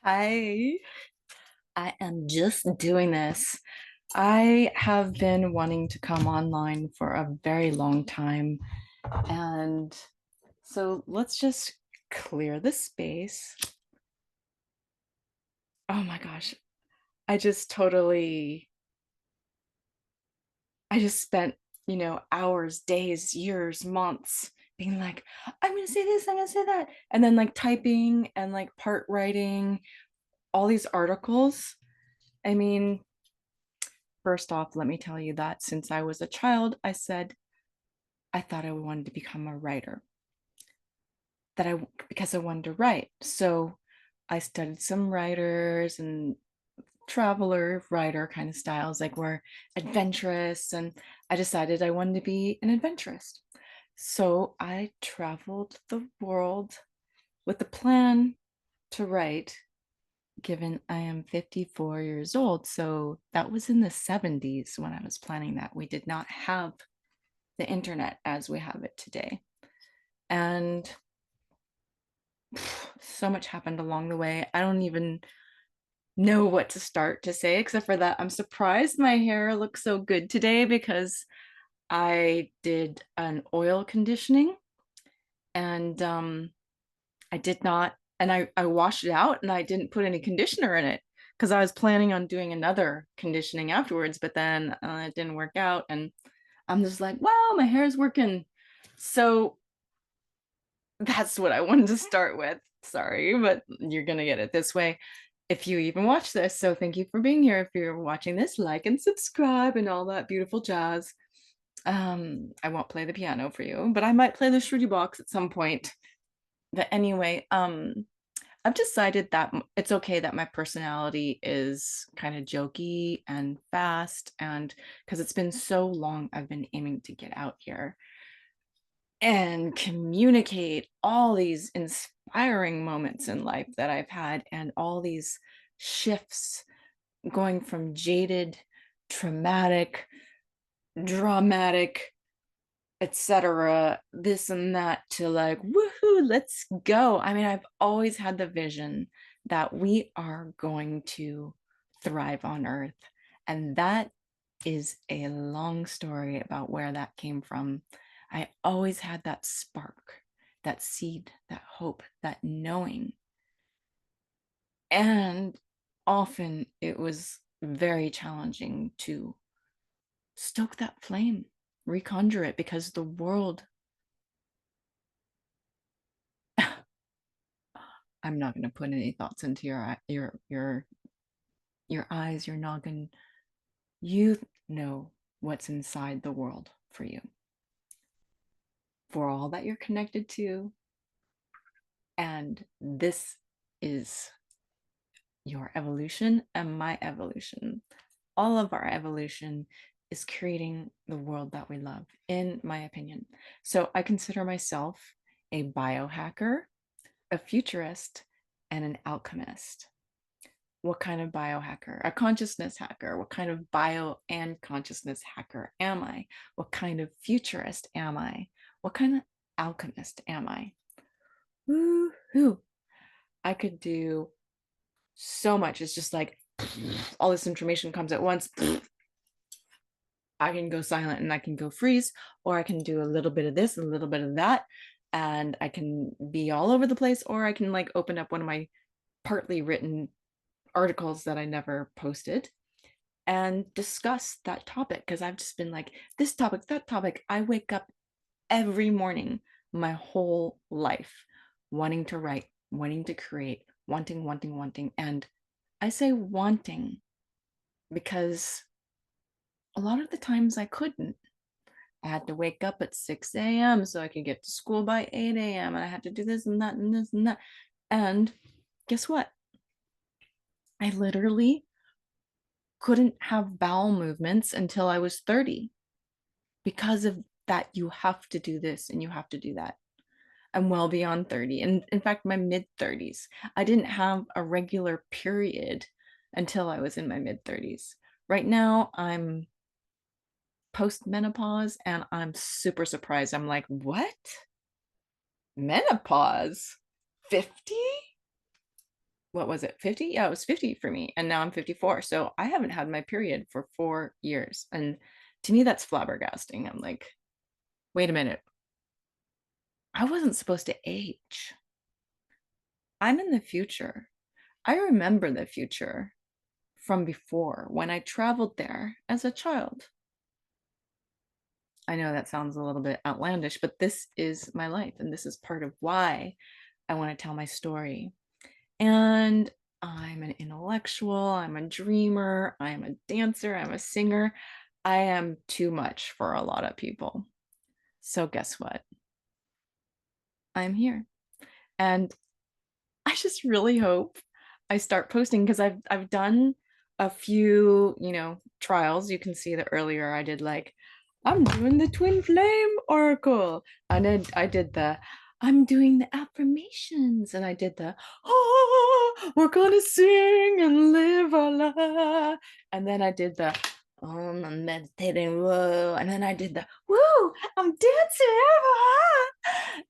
Hi, I am just doing this. I have been wanting to come online for a very long time. And so let's just clear the space. Oh my gosh. I just totally, I just spent, hours, days, years, months being like, I'm going to say this, I'm going to say that. And then like typing and like part writing all these articles. I mean, first off, let me tell you that since I was a child, I said I thought I wanted to become a writer. Because I wanted to write. So I studied some writers and traveler writer kind of styles, like were adventurous, and I decided I wanted to be an adventurist. So I traveled the world with the plan to write, given I am 54 years old. So that was in the 70s when I was planning that. We did not have the internet as we have it today. And so much happened along the way. I don't even know what to start to say, except for that I'm surprised my hair looks so good today because I did an oil conditioning and I did not, and I washed it out and I didn't put any conditioner in it because I was planning on doing another conditioning afterwards, but then it didn't work out. And I'm just like, wow, my hair is working. So that's what I wanted to start with. Sorry, but you're going to get it this way if you even watch this. So thank you for being here. If you're watching this, like and subscribe and all that beautiful jazz. I won't play the piano for you, but I might play the Shruti box at some point. But anyway, I've decided that it's okay that my personality is kind of jokey and fast, and because it's been so long, I've been aiming to get out here and communicate all these inspiring moments in life that I've had and all these shifts going from jaded, traumatic, dramatic, etc., this and that to like, woohoo, let's go. I mean, I've always had the vision that we are going to thrive on Earth. And that is a long story about where that came from. I always had that spark, that seed, that hope, that knowing. And often it was very challenging to stoke that flame, reconjure it, because the world, I'm not going to put any thoughts into your eyes, your noggin. You know what's inside the world for you, for all that you're connected to, and this is your evolution and my evolution. All of our evolution is creating the world that we love, in my opinion. So I consider myself a biohacker, a futurist, and an alchemist. What kind of biohacker? A consciousness hacker. What kind of bio and consciousness hacker am I? What kind of futurist am I? What kind of alchemist am I? Woo-hoo. I could do so much. It's just like all this information comes at once. I can go silent and I can go freeze, or I can do a little bit of this and a little bit of that, and I can be all over the place, or I can like open up one of my partly written articles that I never posted and discuss that topic, because I've just been like, this topic, that topic. I wake up every morning, my whole life, wanting to write, wanting to create, wanting, wanting, wanting. And I say wanting because a lot of the times I couldn't. I had to wake up at 6 a.m. so I could get to school by 8 a.m. And I had to do this and that and this and that. And guess what? I literally couldn't have bowel movements until I was 30 because of that. You have to do this and you have to do that. I'm well beyond 30. And in fact, my mid 30s. I didn't have a regular period until I was in my mid 30s. Right now, I'm post menopause and I'm super surprised. I'm like, what? Menopause? 50? what was it, 50? Yeah, it was 50 for me. And now I'm 54. So I haven't had my period for 4 years. And to me, that's flabbergasting. I'm like, wait a minute. I wasn't supposed to age. I'm in the future. I remember the future from before when I traveled there as a child. I know that sounds a little bit outlandish, but this is my life. And this is part of why I want to tell my story. And I'm an intellectual, I'm a dreamer, I'm a dancer, I'm a singer. I am too much for a lot of people. So guess what? I'm here. And I just really hope I start posting because I've done a few, trials. You can see that earlier I did like I'm doing the twin flame oracle. And then I did the I'm doing the affirmations and I did the we're gonna sing and live our life. And then I did the I'm meditating, whoa. And then I did the woo, I'm dancing.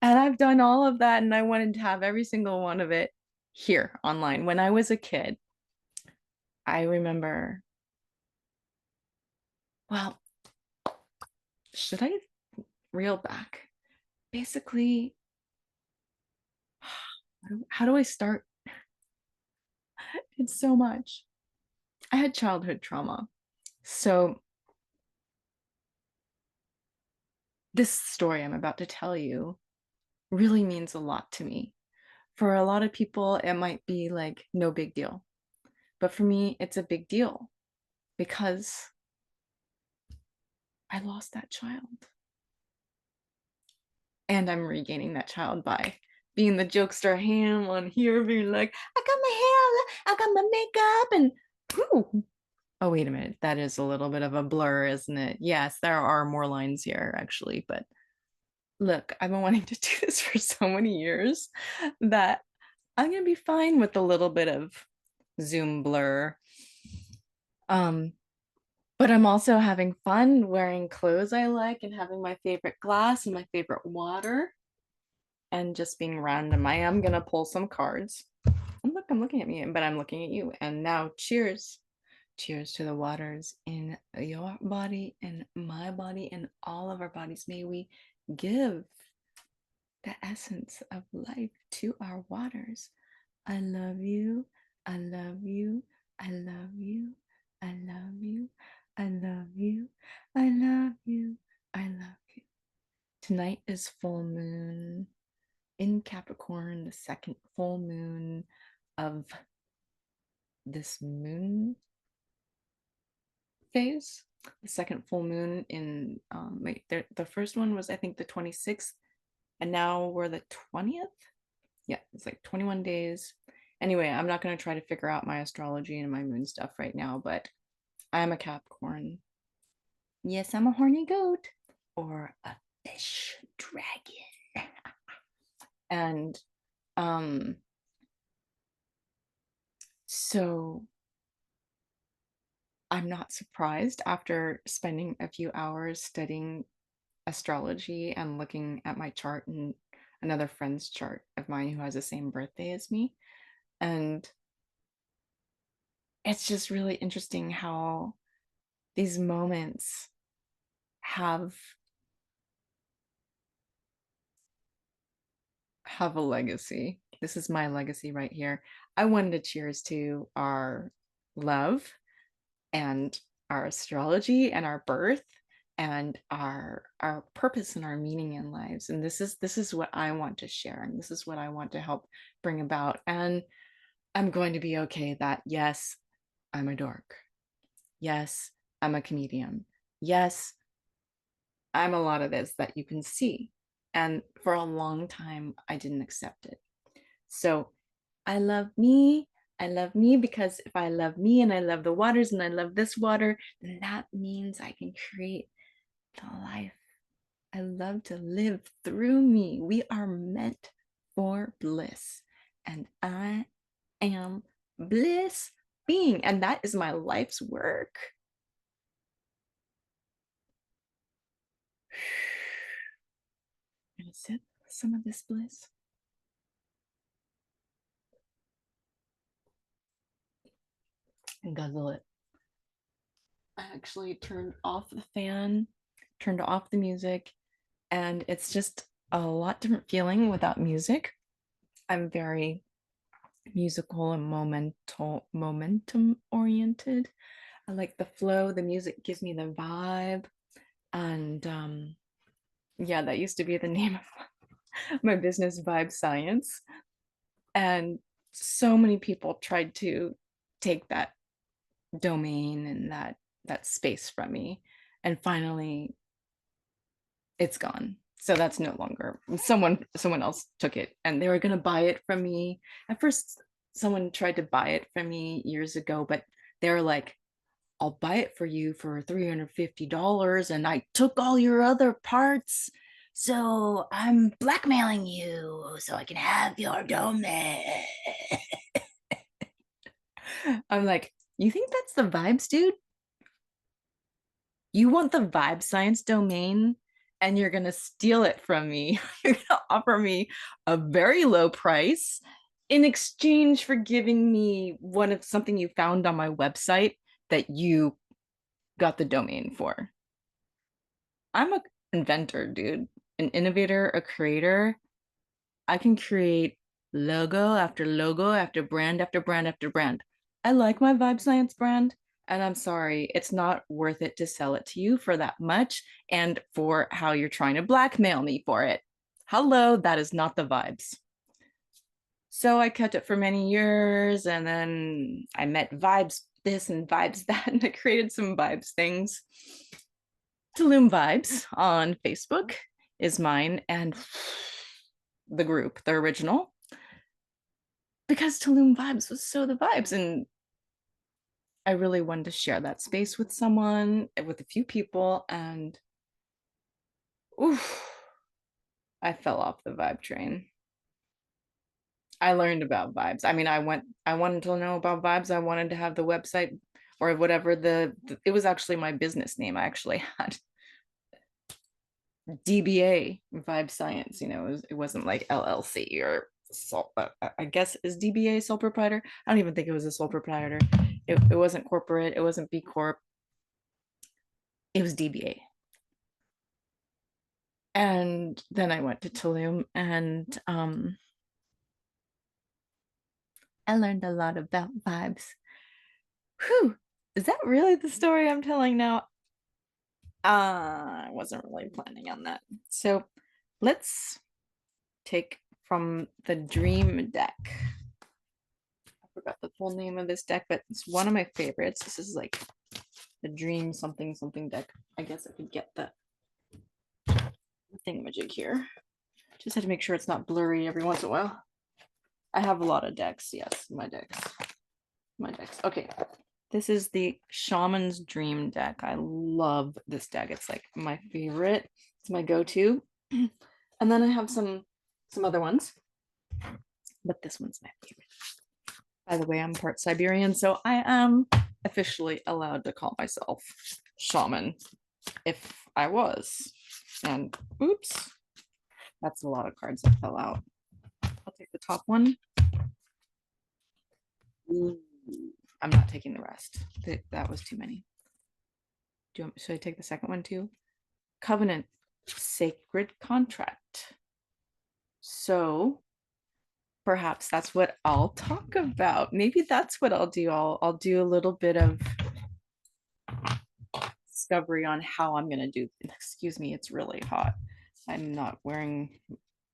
And I've done all of that, and I wanted to have every single one of it here online. When I was a kid, I remember, well, should I reel back? Basically, how do I start? It's so much. I had childhood trauma. So, this story I'm about to tell you really means a lot to me. For a lot of people, it might be like no big deal. But for me, it's a big deal because I lost that child. And I'm regaining that child by being the jokester ham on here, being like, I got my hair, I got my makeup, and whew. Oh, wait a minute. That is a little bit of a blur, isn't it? Yes, there are more lines here, actually. But look, I've been wanting to do this for so many years that I'm going to be fine with a little bit of Zoom blur. Um, but I'm also having fun wearing clothes I like and having my favorite glass and my favorite water and just being random. I am gonna pull some cards. And look, I'm looking at me, but I'm looking at you. And now, cheers. Cheers to the waters in your body, in my body, in all of our bodies. May we give the essence of life to our waters. I love you. I love you. I love you. I love you. I love you. I love you. I love you. Tonight is full moon in Capricorn, the second full moon of this moon phase. The second full moon in the first one was I think the 26th, and now we're the 20th. Yeah, it's like 21 days. Anyway, I'm not going to try to figure out my astrology and my moon stuff right now, but I'm a Capricorn. Yes, I'm a horny goat or a fish dragon. And um so I'm not surprised after spending a few hours studying astrology and looking at my chart and another friend's chart of mine who has the same birthday as me. And it's just really interesting how these moments have a legacy. This is my legacy right here. I wanted to cheers to our love and our astrology and our birth and our purpose and our meaning in lives. And this is what I want to share, and this is what I want to help bring about. And I'm going to be okay that yes, I'm a dork. Yes, I'm a comedian. Yes, I'm a lot of this that you can see. And for a long time, I didn't accept it. So I love me. I love me because if I love me and I love the waters and I love this water, then that means I can create the life I love to live through me. We are meant for bliss. And I am bliss being. And that is my life's work. I'm gonna sip some of this bliss. and guzzle it. I actually turned off the fan, turned off the music, and it's just a lot different feeling without music. I'm very musical and momentum oriented. I like the flow, the music gives me the vibe. And yeah, that used to be the name of my business, Vibe Science. And so many people tried to take that domain and that space from me. And finally it's gone. So that's no longer, someone else took it and they were going to buy it from me. At first someone tried to buy it from me years ago, but they were like, I'll buy it for you for $350 and I took all your other parts. So I'm blackmailing you so I can have your domain. I'm like, you think that's the vibes, dude? You want the vibe science domain and you're going to steal it from me. You're going to offer me a very low price in exchange for giving me one of something you found on my website that you got the domain for. I'm an inventor, dude, an innovator, a creator. I can create logo after logo after brand after brand after brand. I like my Vibe Science brand, and I'm sorry, it's not worth it to sell it to you for that much and for how you're trying to blackmail me for it. Hello, that is not the vibes. So I kept it for many years, and then I met Vibes this and Vibes that, and I created some Vibes things. Tulum Vibes on Facebook is mine, and the group, the original, because Tulum Vibes was so the vibes. And I really wanted to share that space with someone, with a few people, and oof, I fell off the vibe train. I learned about vibes. I mean, I wanted to know about vibes. I wanted to have the website or whatever it was actually my business name. I actually had DBA Vibe Science, it wasn't like LLC or I guess is DBA sole proprietor. I don't even think it was a sole proprietor. It wasn't corporate, it wasn't B Corp, it was DBA. And then I went to Tulum and I learned a lot about vibes. Whew, is that really the story I'm telling now? I wasn't really planning on that. So let's take from the dream deck. I forgot the full name of this deck, but it's one of my favorites. This is like the dream something something deck. I guess I could get the thingamajig here. Just had to make sure it's not blurry every once in a while. I have a lot of decks. Yes, my decks. My decks. Okay. This is the Shaman's Dream deck. I love this deck. It's like my favorite. It's my go-to. And then I have some other ones, but this one's my favorite. By the way, I'm part Siberian, so I am officially allowed to call myself shaman if I was. And oops, that's a lot of cards that fell out. I'll take the top one. Ooh, I'm not taking the rest. That was too many. Should I take the second one too? Covenant, sacred contract. So perhaps that's what I'll talk about. Maybe that's what I'll do. I'll do a little bit of discovery on how I'm gonna do. Excuse me, it's really hot. I'm not wearing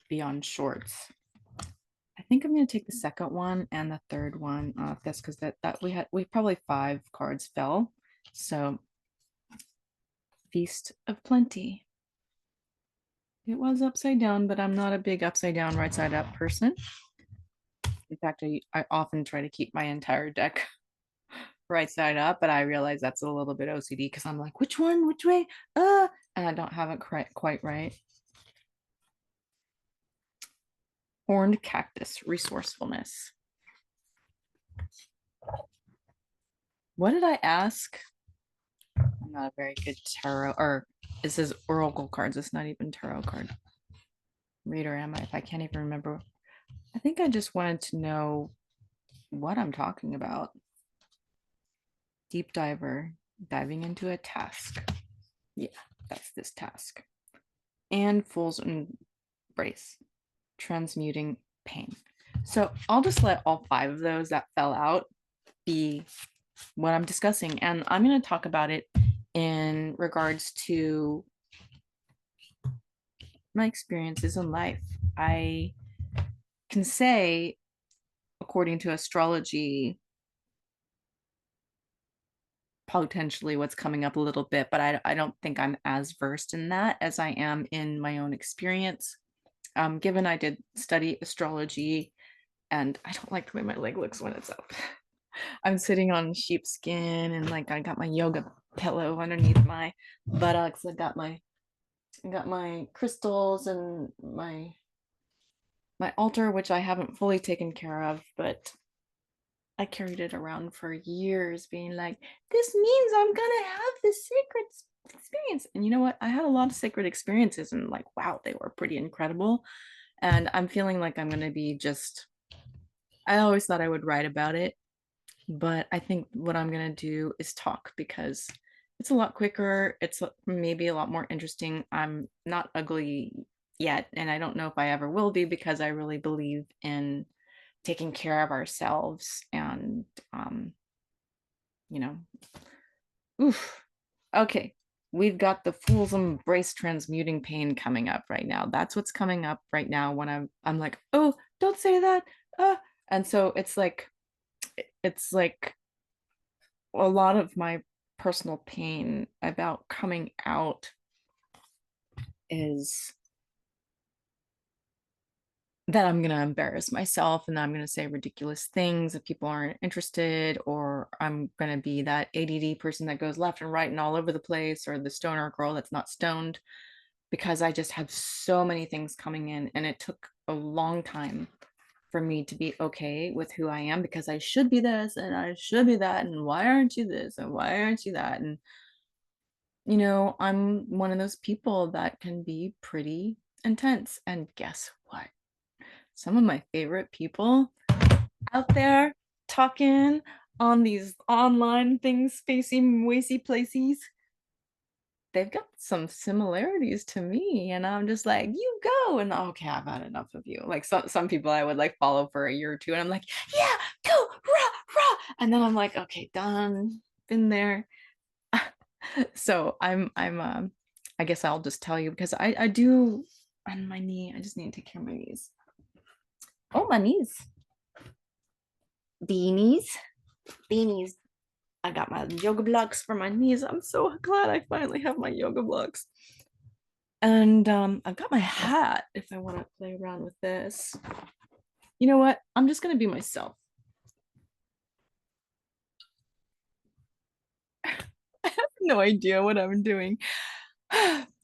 beyond shorts. I think I'm gonna take the second one and the third one off this because that we probably 5 cards fell. So Feast of Plenty. It was upside down, but I'm not a big upside down, right side up person. In fact, I often try to keep my entire deck right side up, but I realize that's a little bit OCD because I'm like, which one, which way? And I don't have it quite right. Horned Cactus, resourcefulness. What did I ask? I'm not a very good tarot, or it says oracle cards. It's not even tarot card. Reader am I if I can't even remember? I think I just wanted to know what I'm talking about. deep diver, diving into a task. Yeah, that's this task. And fool's embrace, transmuting pain. So I'll just let all 5 of those that fell out be what I'm discussing. And I'm going to talk about it in regards to my experiences in life. I can say, according to astrology, potentially what's coming up a little bit, but I don't think I'm as versed in that as I am in my own experience. Given I did study astrology, and I don't like the way my leg looks when it's up. I'm sitting on sheepskin and like I got my yoga pillow underneath my buttocks. I got my crystals and my altar, which I haven't fully taken care of, but I carried it around for years, being like, this means I'm gonna have this sacred experience. And you know what? I had a lot of sacred experiences, and like, wow, they were pretty incredible. And I'm feeling like I'm gonna be just, I always thought I would write about it, but I think what I'm gonna do is talk because it's a lot quicker. It's maybe a lot more interesting. I'm not ugly yet, and I don't know if I ever will be because I really believe in taking care of ourselves and you know, oof. Okay, we've got the fool's embrace transmuting pain coming up right now. That's what's coming up right now when I'm like, oh, don't say that. And so it's like a lot of my personal pain about coming out is that I'm going to embarrass myself and that I'm going to say ridiculous things if people aren't interested, or I'm going to be that ADD person that goes left and right and all over the place, or the stoner girl that's not stoned, because I just have so many things coming in. And it took a long time for me to be okay with who I am, because I should be this and I should be that. And why aren't you this? And why aren't you that? And, I'm one of those people that can be pretty intense. And guess what? Some of my favorite people out there talking on these online things, spacey, wacy places, they've got some similarities to me. And I'm just like, you go. And okay, I've had enough of you. Like some people I would like follow for a year or two. And I'm like, yeah, go, rah, rah. And then I'm like, okay, done, been there. So I guess I'll just tell you because I do on my knee. I just need to take care of my knees. Oh, my knees. Beanies. Beanies. I got my yoga blocks for my knees. I'm so glad I finally have my yoga blocks. And I've got my hat if I want to play around with this. You know what? I'm just going to be myself. I have no idea what I'm doing.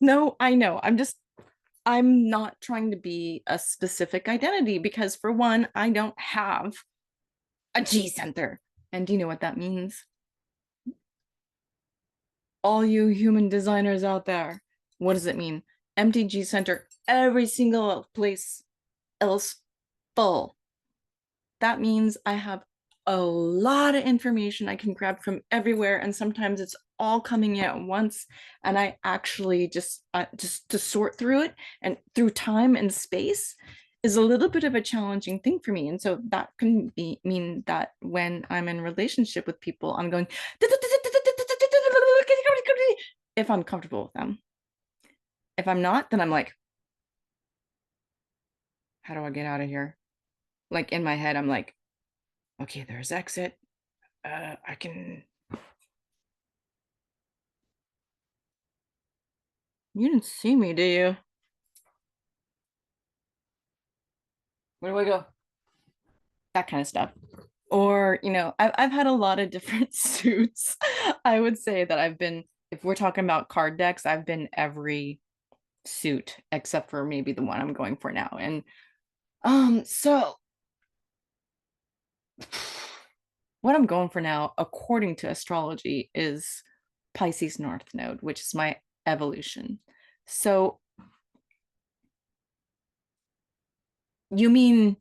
No, I know. I'm not trying to be a specific identity because, for one, I don't have a G center. And do you know what that means? All you human designers out there, what does it mean? Empty G center, every single place else full. That means I have a lot of information I can grab from everywhere, and sometimes it's all coming in at once, and I actually just to sort through it and through time and space is a little bit of a challenging thing for me. And so that can mean that when I'm in relationship with people, I'm going if I'm comfortable with them. If I'm not, then I'm like, how do I get out of here? Like in my head, I'm like, okay, there's exit. I can. You didn't see me, do you? Where do I go? That kind of stuff. Or, I've had a lot of different suits. I would say that if we're talking about card decks, I've been every suit except for maybe the one I'm going for now. And so what I'm going for now, according to astrology, is Pisces North Node, which is my evolution. So you mean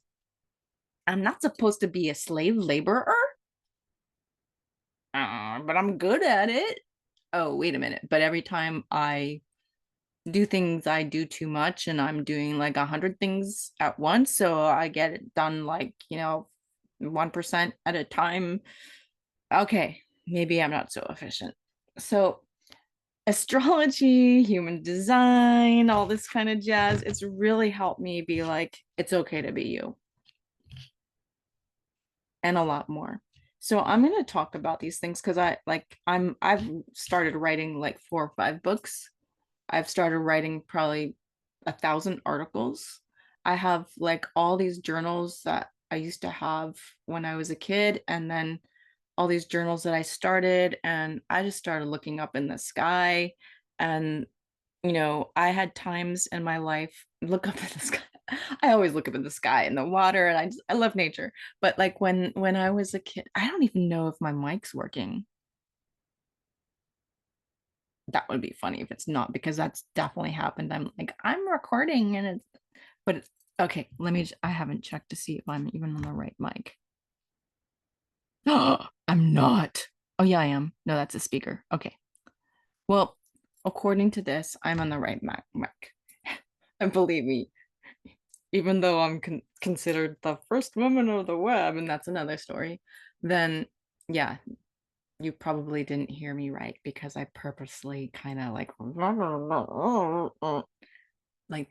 I'm not supposed to be a slave laborer? but I'm good at it. Oh, wait a minute. But every time I do things, I do too much, and I'm doing like 100 things at once. So I get it done like, 1% at a time. Okay, maybe I'm not so efficient. So astrology, human design, all this kind of jazz, it's really helped me be like, it's okay to be you, and a lot more. So I'm going to talk about these things because I've started writing like 4 or 5 books. I've started writing probably 1,000 articles. I have like all these journals that I used to have when I was a kid, and then all these journals that I started, and I just started looking up in the sky. And I had times in my life look up in the sky. I always look up in the sky and the water, and I love nature. But like when I was a kid, I don't even know if my mic's working. That would be funny if it's not, because that's definitely happened. I'm recording, and it's okay. I haven't checked to see if I'm even on the right mic. Oh, I'm not. Oh yeah, I am. No, that's a speaker. Okay. Well, according to this, I'm on the right mic. And believe me, even though I'm considered the first woman of the web, and that's another story, then yeah, you probably didn't hear me right, because I purposely kind of like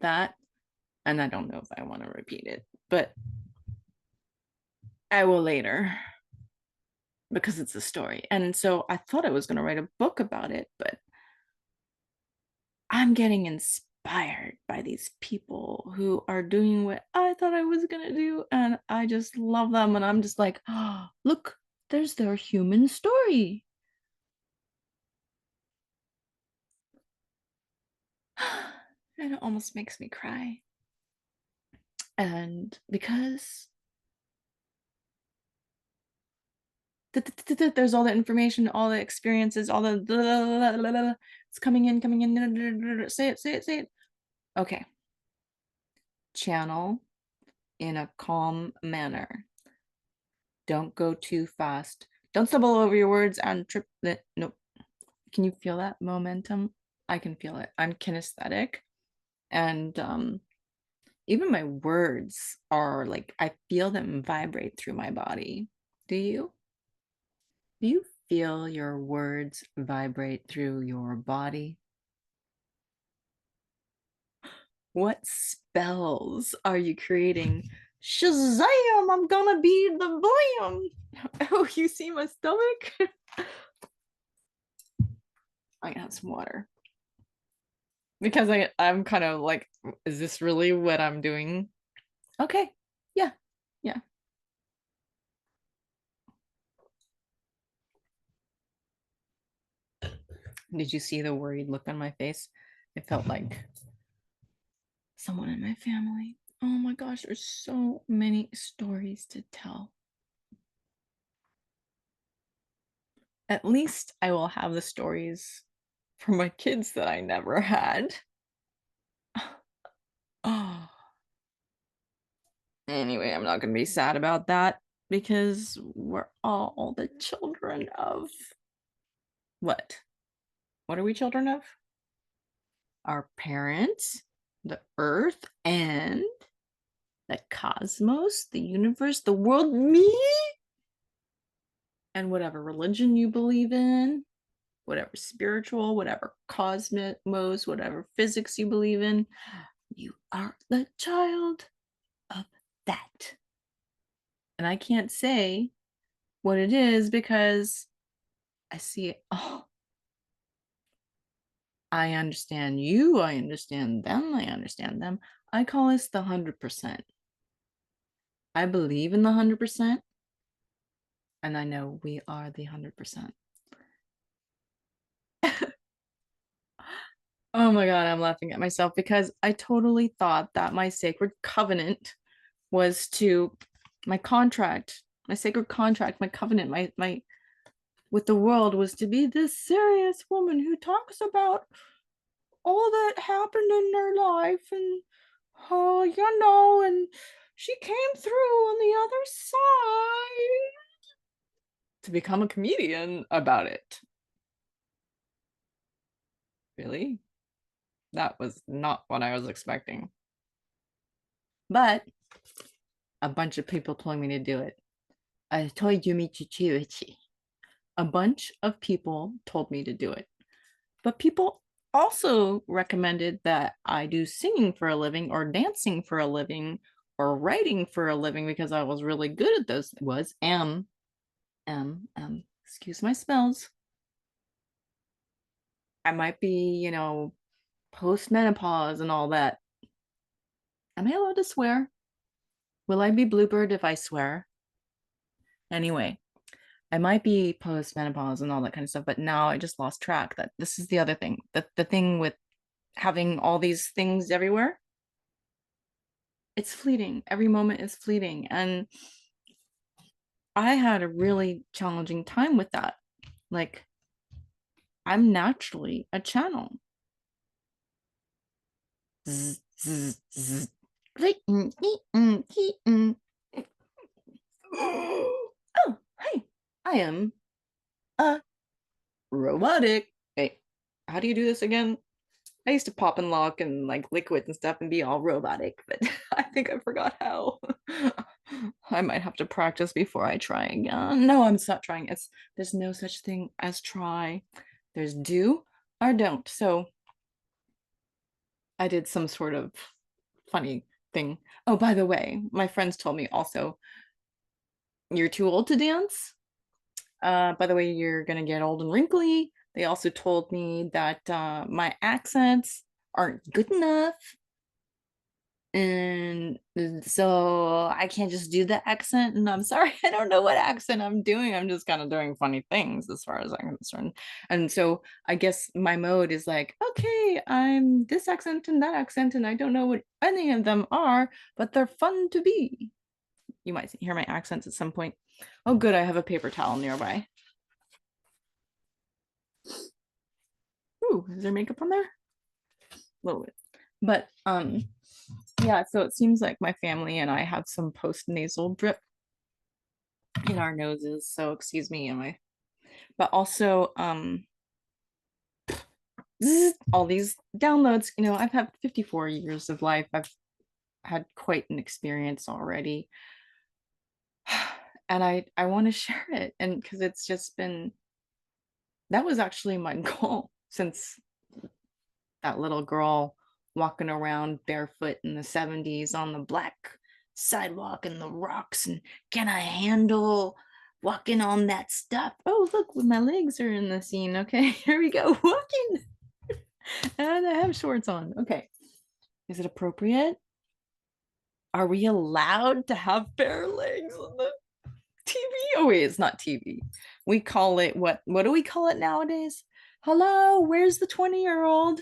that. And I don't know if I want to repeat it, but I will later, because it's a story. And so I thought I was going to write a book about it, but I'm getting inspired by these people who are doing what I thought I was going to do. And I just love them. And I'm just like, oh, look, there's their human story. And it almost makes me cry. And because there's all the information, all the experiences, all the it's coming in, coming in. Say it, say it, say it. Okay. Channel in a calm manner. Don't go too fast. Don't stumble over your words and trip. Nope. Can you feel that momentum? I can feel it. I'm kinesthetic, and even my words are like, I feel them vibrate through my body. Do you? Do you feel your words vibrate through your body? What spells are you creating? Shazam! I'm gonna be the blam. Oh, you see my stomach? I have some water, because I'm kind of like, is this really what I'm doing? Okay. Yeah. Yeah. Did you see the worried look on my face? It felt like someone in my family. Oh my gosh, there's so many stories to tell. At least I will have the stories for my kids that I never had. Oh. Anyway, I'm not going to be sad about that, because we're all the children of what? What are we children of? Our parents, the earth, and the cosmos, the universe, the world, me, and whatever religion you believe in, whatever spiritual, whatever cosmos, whatever physics you believe in, you are the child of that. And I can't say what it is, because I see it all. I understand you, I understand them, I understand them. I call this the 100%. I believe in the 100%, and I know we are the 100%. Oh my God, I'm laughing at myself, because I totally thought that my sacred covenant was to my contract, my sacred contract, my covenant, my with the world was to be this serious woman who talks about all that happened in their life, and and she came through on the other side. to become a comedian about it. Really? That was not what I was expecting. But a bunch of people told me to do it. I told you me to. A bunch of people told me to do it. But people also recommended that I do singing for a living or dancing for a living or writing for a living because I was really good at those. Was excuse my spells. I might be, post menopause and all that. Am I allowed to swear? Will I be bloopered if I swear? Anyway, I might be post menopause and all that kind of stuff, but now I just lost track. That this is the other thing. The thing with having all these things everywhere, it's fleeting. Every moment is fleeting. And I had a really challenging time with that. Like, I'm naturally a channel. Zzz, zzz, zzz. Oh, hey, I am a robotic. Wait, how do you do this again? I used to pop and lock and like liquids and stuff and be all robotic, but I think I forgot how. I might have to practice before I try again. No, I'm not trying. There's no such thing as try. There's do or don't. So I did some sort of funny thing. Oh, by the way, my friends told me also, you're too old to dance. By the way, you're gonna get old and wrinkly. They also told me that my accents aren't good enough. And so I can't just do the accent. And I'm sorry, I don't know what accent I'm doing. I'm just kind of doing funny things as far as I'm concerned. And so I guess my mode is like, okay, I'm this accent and that accent, and I don't know what any of them are, but they're fun to be. You might hear my accents at some point. Oh, good, I have a paper towel nearby. Ooh, is there makeup on there? A little bit. But yeah, so it seems like my family and I have some post nasal drip in our noses. So excuse me, am I? But also all these downloads, I've had 54 years of life. I've had quite an experience already. And I want to share it. And because it's just been that was actually my goal since that little girl walking around barefoot in the 70s on the black sidewalk and the rocks. And can I handle walking on that stuff? Oh, look, my legs are in the scene. Okay, here we go. Walking. And I have shorts on. Okay. Is it appropriate? Are we allowed to have bare legs on the TV? Oh, wait, it's not TV. We call it what do we call it nowadays? Hello, where's the 20-year-old?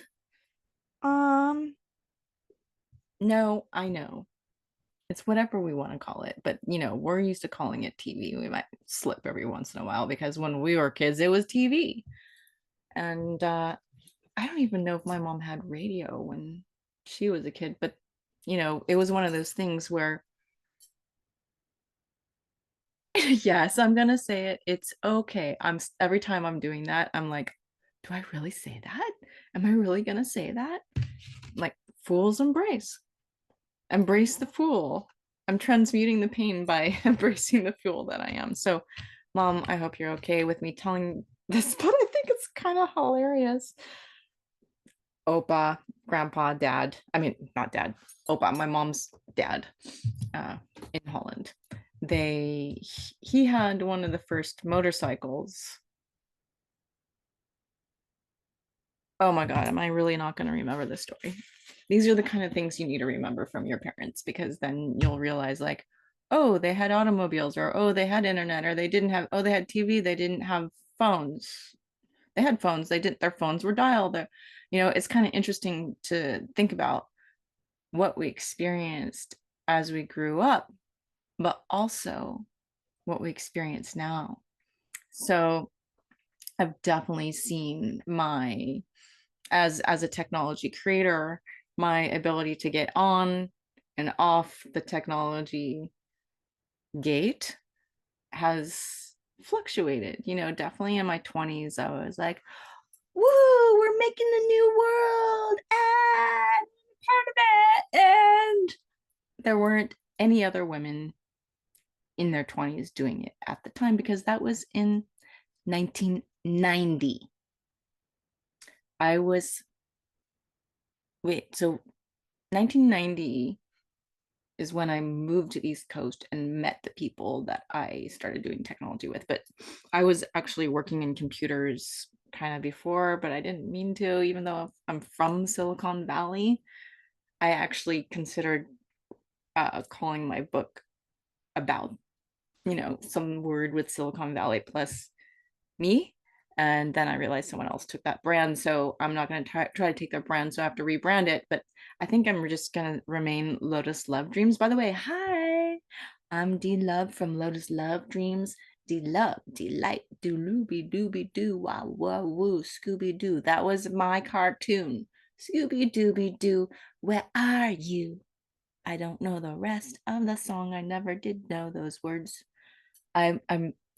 No, I know. It's whatever we want to call it, but we're used to calling it TV. We might slip every once in a while because when we were kids, it was TV. And I don't even know if my mom had radio when she was a kid, but it was one of those things where yes, I'm gonna say it. It's okay. Every time I'm doing that, I'm like, do I really say that? Am I really gonna say that? Like, fools embrace. Embrace the fool. I'm transmuting the pain by embracing the fool that I am. So, mom, I hope you're okay with me telling this, but I think it's kind of hilarious. Opa, grandpa, dad. I mean, not dad. Opa, my mom's dad, uh, in Holland. He had one of the first motorcycles. Oh my God, am I really not going to remember this story? These are the kind of things you need to remember from your parents because then you'll realize, like, oh, they had automobiles, or oh, they had internet, or they didn't have, oh, they had TV, they didn't have phones. They had phones, their phones were dialed. It's kind of interesting to think about what we experienced as we grew up, but also what we experience now. So I've definitely seen as a technology creator, my ability to get on and off the technology gate has fluctuated. Definitely in my 20s, I was like, woo, we're making the new world and part of it. And there weren't any other women in their 20s doing it at the time because that was in 1990. I was, wait, so 1990 is when I moved to the East Coast and met the people that I started doing technology with. But I was actually working in computers kind of before, but I didn't mean to, even though I'm from Silicon Valley. I actually considered calling my book about, some word with Silicon Valley plus me. And then I realized someone else took that brand. So I'm not going to try to take their brand. So I have to rebrand it. But I think I'm just going to remain Lotus Love Dreams. By the way, hi, I'm D Love from Lotus Love Dreams. D Love, Delight, Doolooby Dooby Doo, wow, wow, woo, Scooby Doo. That was my cartoon. Scooby Dooby Doo, where are you? I don't know the rest of the song. I never did know those words. I'm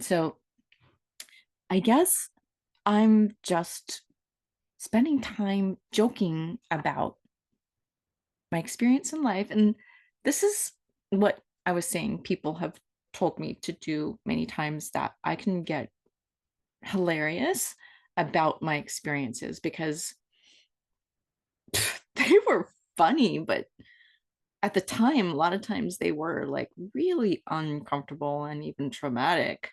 so I guess I'm just spending time joking about my experience in life. And this is what I was saying. People have told me to do many times, that I can get hilarious about my experiences because they were funny, but at the time, a lot of times they were like really uncomfortable and even traumatic.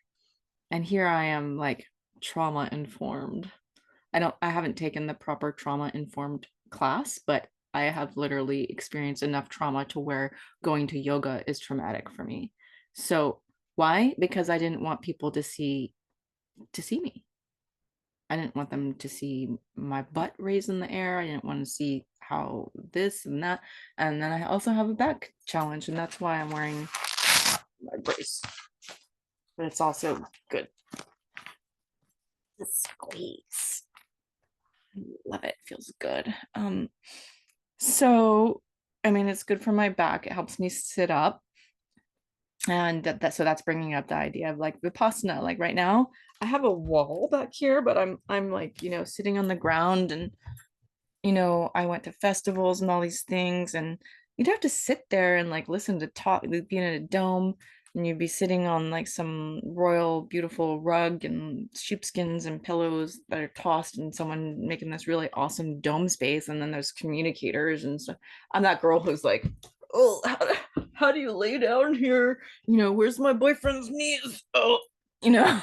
And here I am, like, trauma informed. I haven't taken the proper trauma informed class, but I have literally experienced enough trauma to where going to yoga is traumatic for me. So why? Because I didn't want people to see me. I didn't want them to see my butt raised in the air. I didn't want to see how this and that. And then I also have a back challenge, and that's why I'm wearing my brace. But it's also good to squeeze. Love it. Feels good. So I mean, it's good for my back. It helps me sit up. And so that's bringing up the idea of like Vipassana. Like right now, I have a wall back here, but I'm like, sitting on the ground. And I went to festivals and all these things, and you'd have to sit there and like listen to talk, be in a dome, and you'd be sitting on like some royal, beautiful rug and sheepskins and pillows that are tossed, and someone making this really awesome dome space. And then there's communicators and stuff. I'm that girl who's like, oh, how do you lay down here? Where's my boyfriend's knees? Oh, you know.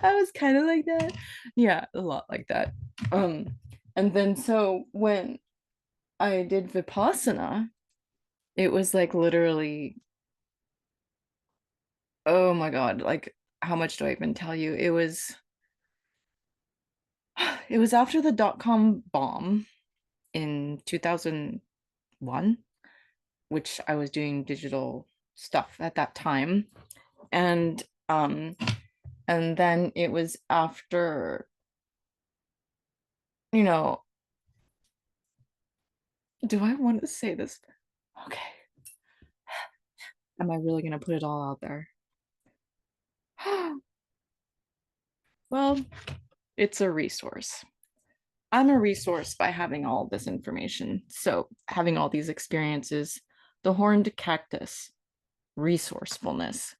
I was kind of like that. Yeah, a lot like that. Um, and then so when I did Vipassana, it was like literally, oh my God, like how much do I even tell you? It was after the dot-com bomb in 2001, which I was doing digital stuff at that time. And and then it was after, you know, do I want to say this? Okay. Am I really going to put it all out there? Well, it's a resource. I'm a resource by having all this information. So, having all these experiences, the horned cactus, resourcefulness.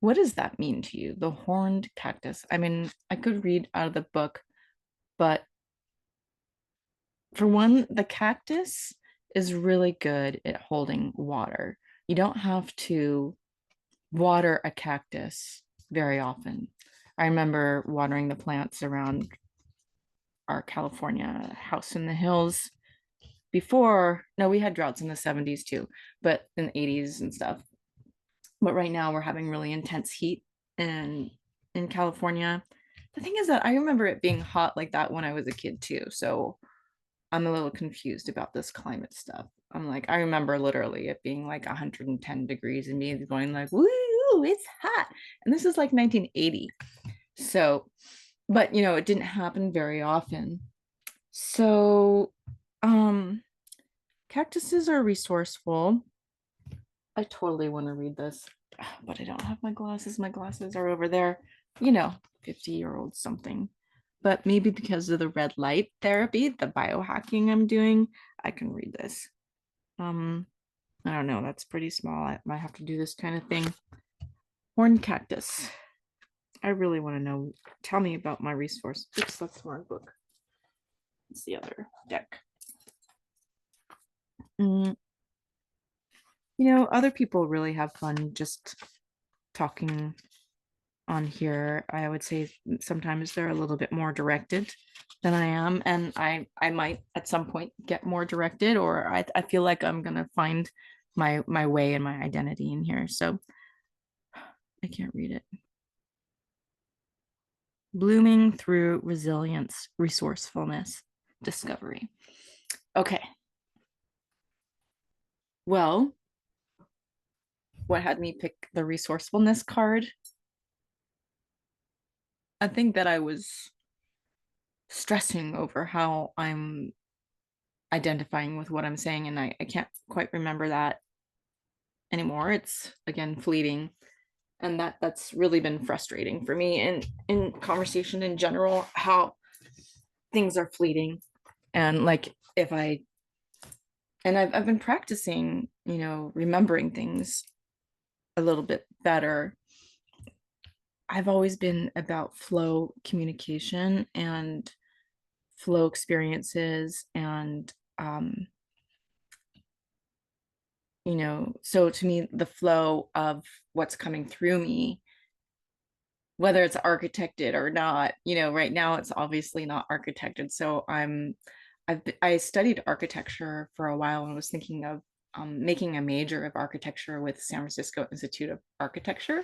What does that mean to you? The horned cactus. I mean, I could read out of the book, but for one, the cactus is really good at holding water. You don't have to water a cactus very often. I remember watering the plants around our California house in the hills before. No, we had droughts in the 70s too, but in the 80s and stuff. But right now we're having really intense heat in California. The thing is that I remember it being hot like that when I was a kid too. So I'm a little confused about this climate stuff. I'm like, I remember literally it being like 110 degrees and me going like, woo, it's hot. And this is like 1980. So, but it didn't happen very often. So, cactuses are resourceful. I totally want to read this. but I don't have my glasses. My glasses are over there, you know, 50-year-old something. But maybe because of the red light therapy, the biohacking I'm doing, I can read this. I don't know, that's pretty small. I might have to do this kind of thing. Horn cactus. I really want to know. Tell me about my resource. Oops, that's the wrong book. It's the other deck. You know, other people really have fun just talking on here. I would say sometimes they're a little bit more directed than I am, and I might at some point get more directed, or I feel like I'm gonna find my way and my identity in here. So I can't read it. Blooming through resilience, resourcefulness, discovery. Okay. Well, what had me pick the resourcefulness card? I think that I was stressing over how I'm identifying with what I'm saying, and I can't quite remember that anymore. It's again fleeting. And that's really been frustrating for me and in conversation in general, how things are fleeting. And like if I and I've been practicing, you know, remembering things a little bit better. I've always been about flow communication and flow experiences and you know, so to me the flow of what's coming through me, whether it's architected or not, you know, right now it's obviously not architected. So I studied architecture for a while and was thinking of making a major of architecture with San Francisco Institute of Architecture,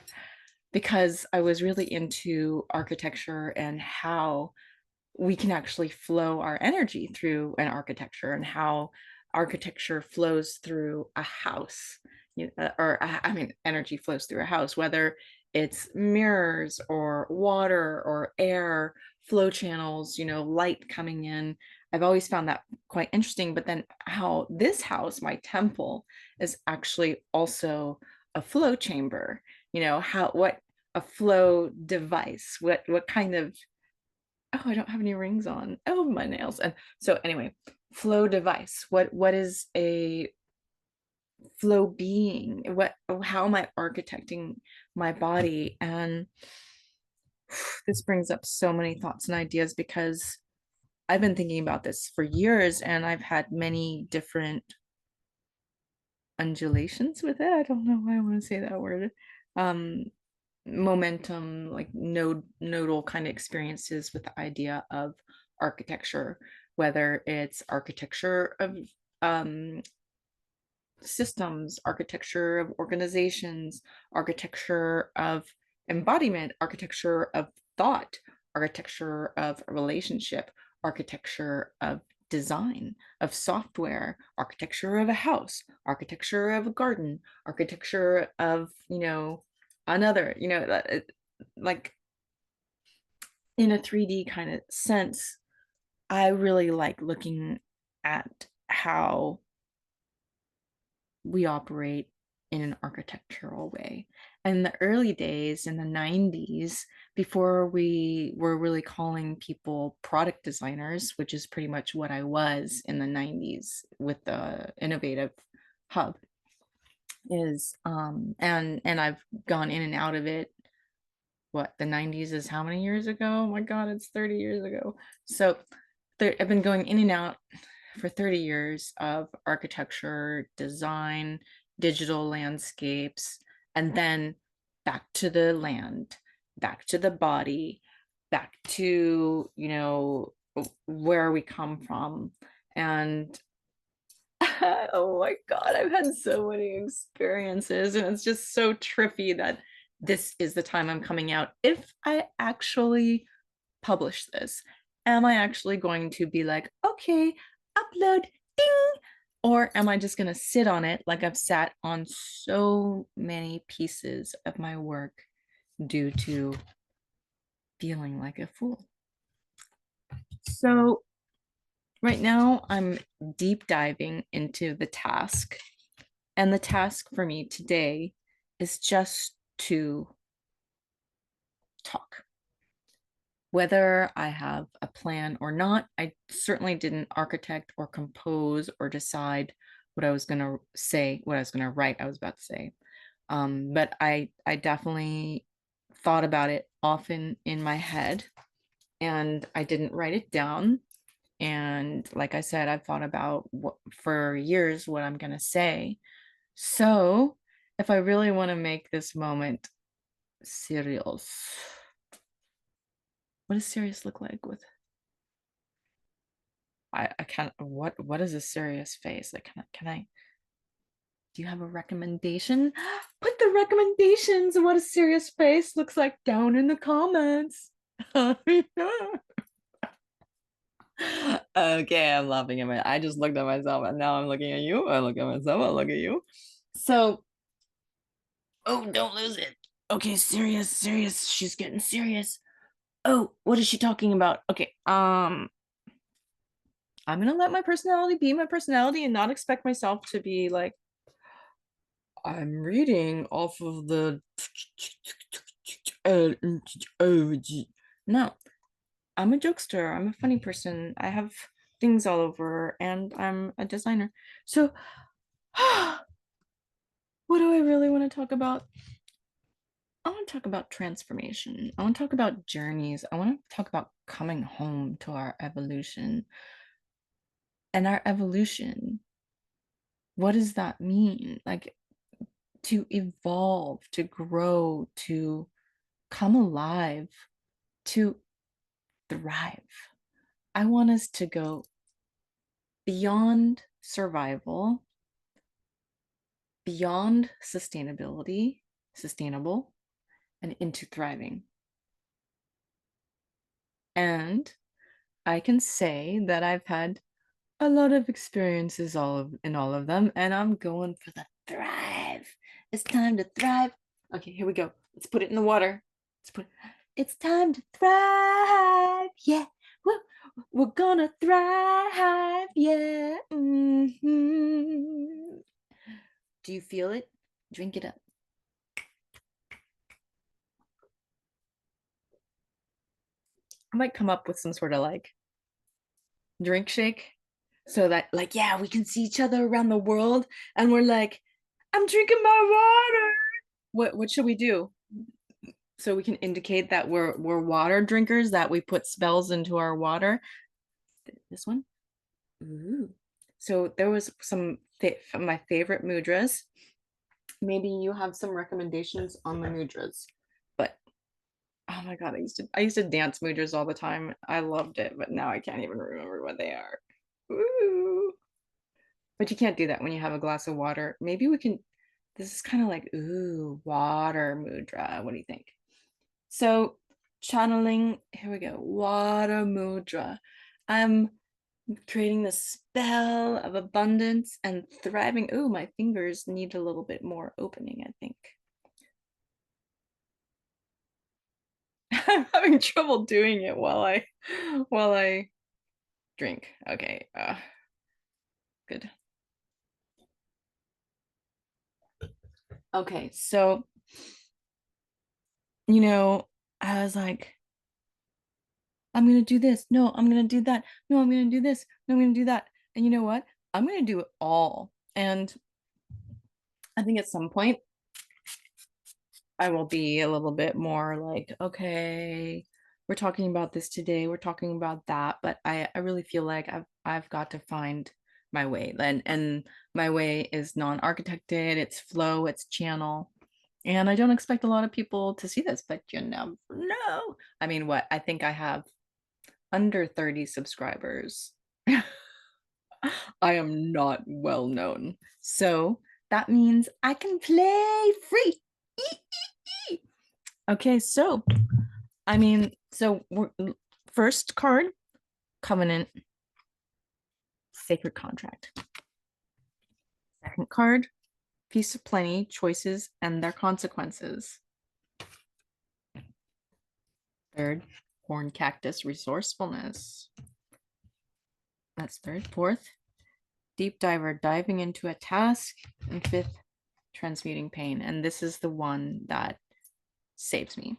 because I was really into architecture and how we can actually flow our energy through an architecture, and how architecture flows through a house, you know, or I mean energy flows through a house, whether it's mirrors or water or air flow channels, you know, light coming in. I've always found that quite interesting. But then how this house, my temple, is actually also a flow chamber, you know, how what a flow device, what kind of, oh, I don't have any rings on. Oh, my nails. And so anyway, flow device. What is a flow being? What, how am I architecting my body? And this brings up so many thoughts and ideas, because I've been thinking about this for years and I've had many different undulations with it. I don't know why I want to say that word. Um, momentum, like nodal kind of experiences with the idea of architecture, whether it's architecture of um, systems, architecture of organizations, architecture of embodiment, architecture of thought, architecture of a relationship, architecture of design, of software, architecture of a house, architecture of a garden, architecture of, you know, another, you know, like in a 3D kind of sense. I really like looking at how we operate in an architectural way. And in the early days, in the 90s, before we were really calling people product designers, which is pretty much what I was in the 90s with the innovative hub, is and I've gone in and out of it. What, the 90s is how many years ago? Oh my god, it's 30 years ago. So I've been going in and out for 30 years of architecture, design, digital landscapes, and then back to the land, back to the body, back to, you know, where we come from. And oh my God, I've had so many experiences, and it's just so trippy that this is the time I'm coming out. If I actually publish this, am I actually going to be like, okay, upload, ding, or am I just going to sit on it like I've sat on so many pieces of my work due to feeling like a fool? So right now I'm deep diving into the task, and the task for me today is just to talk. Whether I have a plan or not, I certainly didn't architect or compose or decide what I was going to say, what I was going to write, I was about to say. But I definitely thought about it often in my head, and I didn't write it down. And like I said, I've thought about what, for years, what I'm going to say. So if I really want to make this moment serious, what does serious look like with I can't what is a serious face? Like can I do you have a recommendation? Put the recommendations of what a serious face looks like down in the comments. Okay, I'm laughing at I just looked at myself and now I'm looking at you. I look at myself, I look at you. So, oh, don't lose it. Okay, serious. She's getting serious. Oh, what is she talking about? Okay, I'm gonna let my personality be my personality and not expect myself to be like, I'm reading off of the no, I'm a jokester. I'm a funny person. I have things all over and I'm a designer. So what do I really want to talk about? I want to talk about transformation. I want to talk about journeys. I want to talk about coming home to our evolution. And our evolution, what does that mean? Like to evolve, to grow, to come alive, to thrive. I want us to go beyond survival, beyond sustainability, sustainable, and into thriving. And I can say that I've had a lot of experiences in all of them, and I'm going for the thrive. It's time to thrive. Okay, here we go. Let's put it in the water. It's time to thrive. Yeah. Woo. We're gonna thrive. Yeah. Do you feel it? Drink it up. I might come up with some sort of like drink shake so that like yeah, we can see each other around the world and we're like, I'm drinking my water. What should we do? So we can indicate that we're water drinkers, that we put spells into our water. This one. Ooh. So there was some my favorite mudras. Maybe you have some recommendations on the mudras. But oh my god, I used to dance mudras all the time. I loved it, but now I can't even remember what they are. Ooh. But you can't do that when you have a glass of water. Maybe we can, this is kind of like, ooh, water mudra. What do you think? So channeling, here we go, water mudra. I'm creating the spell of abundance and thriving. Ooh, my fingers need a little bit more opening, I think. I'm having trouble doing it while I drink. Okay, good. Okay, so I was like, I'm gonna do this. No, I'm gonna do that. No, I'm gonna do this. No, I'm gonna do that. And you know what? I'm gonna do it all. And I think at some point I will be a little bit more like, okay, we're talking about this today, we're talking about that, but I really feel like I've got to find my way. And my way is non-architected, it's flow, it's channel. And I don't expect a lot of people to see this, but you never know. I mean, what? I think I have under 30 subscribers. I am not well known. So that means I can play free. Okay, so I mean, so we're, first card, covenant, sacred contract. Second card, peace of plenty, choices and their consequences. Third, horn cactus, resourcefulness. That's third. Fourth, deep diver, diving into a task. And fifth, transmuting pain. And this is the one that saves me.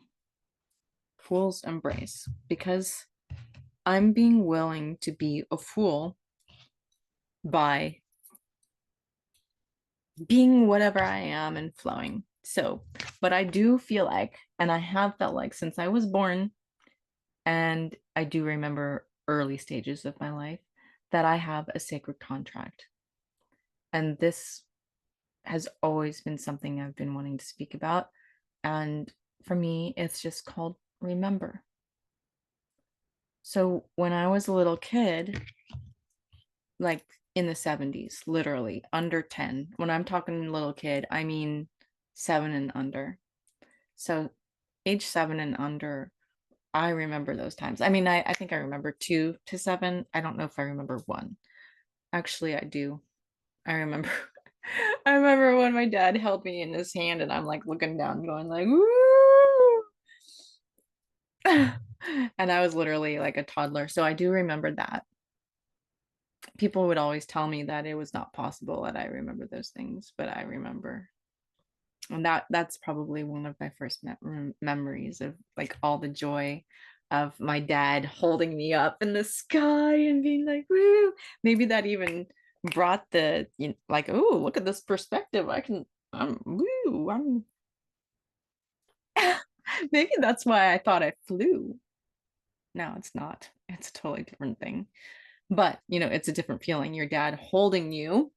Fool's embrace. Because I'm being willing to be a fool by being whatever I am and flowing. So, but I do feel like, and I have felt like since I was born, and I do remember early stages of my life, that I have a sacred contract. And this has always been something I've been wanting to speak about. And for me, it's just called remember. So when I was a little kid, like in the 70s, literally under 10, when I'm talking little kid, I mean 7 and under. So age 7 and under, I remember those times. I mean, I think I remember 2 to 7. I don't know if I remember 1. Actually, I do. I remember I remember when my dad held me in his hand and I'm like looking down going like woo. And I was literally like a toddler. So I do remember that. People would always tell me that it was not possible that I remember those things, but I remember. And that's probably one of my first memories of like all the joy of my dad holding me up in the sky and being like woo. Maybe that even brought the like, oh, look at this perspective, I'm woo, I'm maybe that's why I thought I flew. No, it's not, it's a totally different thing. But it's a different feeling, your dad holding you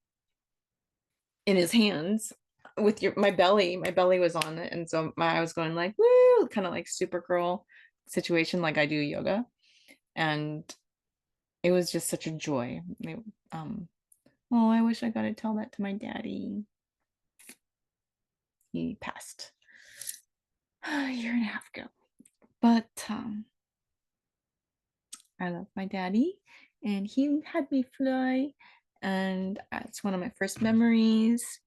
in his hands with my belly was on it, and so I was going like woo, kind of like Supergirl situation, like I do yoga. And it was just such a joy. Um oh, I wish I got to tell that to my daddy. He passed a year and a half ago, but I love my daddy, and he had me fly, and it's one of my first memories.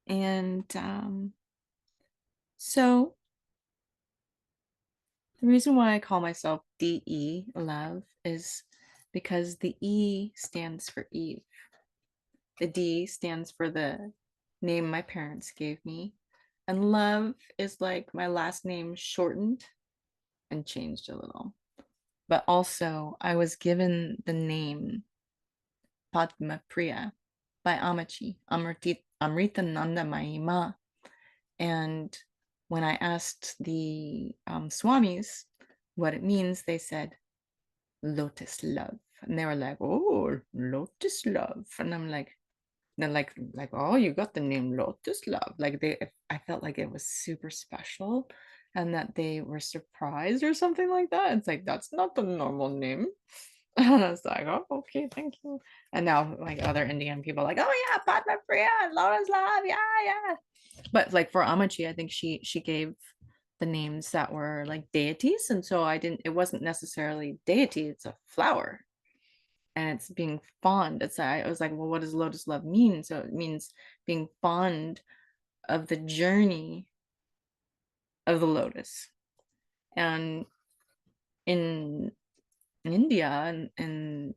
And so the reason why I call myself DE, love, is because the E stands for Eve. The D stands for the name my parents gave me. And love is like my last name shortened and changed a little. But also, I was given the name Padma Priya by Amachi, Amritananda Mahima. And when I asked the Swamis what it means, they said, lotus love. And they were like, oh, lotus love. And I'm like, they're like, oh, you got the name Lotus Love. Like I felt like it was super special and that they were surprised or something like that. It's like, that's not the normal name. And I was like, oh, okay, thank you. And now like other Indian people are like, oh yeah, Padma Priya, Lotus Love, yeah, yeah. But like for Amachi, I think she gave the names that were like deities. And so it wasn't necessarily deity, it's a flower, and it's being fond. I was like, well, what does lotus love mean? So it means being fond of the journey of the lotus. And in India and in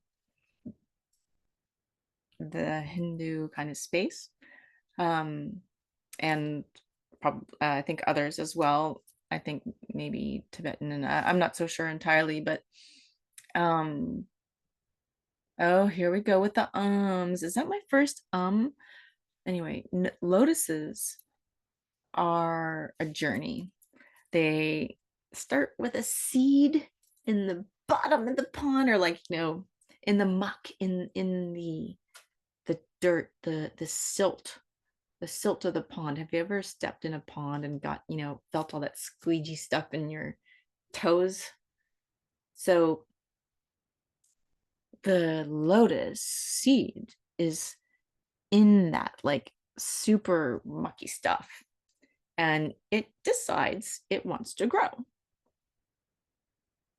the Hindu kind of space, um, and probably I think others as well. I think maybe Tibetan, and I'm not so sure entirely, but um, oh, here we go with the ums. Is that my first Anyway, lotuses are a journey. They start with a seed in the bottom of the pond, or like, in the muck, in the dirt, the silt, the silt of the pond. Have you ever stepped in a pond and got, felt all that squeegee stuff in your toes? So the lotus seed is in that like super mucky stuff, and it decides it wants to grow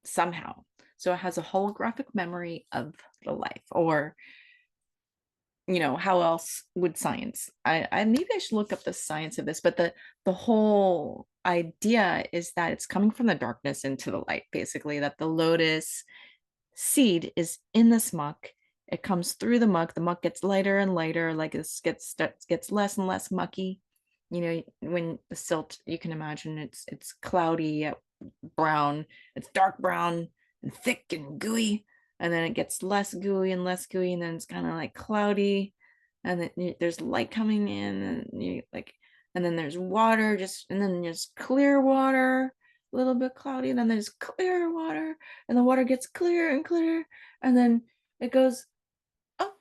somehow. So it has a holographic memory of the life, or how else would science? I maybe I should look up the science of this, but the whole idea is that it's coming from the darkness into the light, basically, that the lotus seed is in this muck. It comes through the muck gets lighter and lighter, like it gets less and less mucky, You know, when the silt, you can imagine it's cloudy, brown, it's dark brown and thick and gooey, and then it gets less gooey and less gooey, and then it's kind of like cloudy, and then there's light coming in, and you like, and then there's water, just, and then there's clear water, a little bit cloudy, and then there's clear water, and the water gets clear and clear, and then it goes up,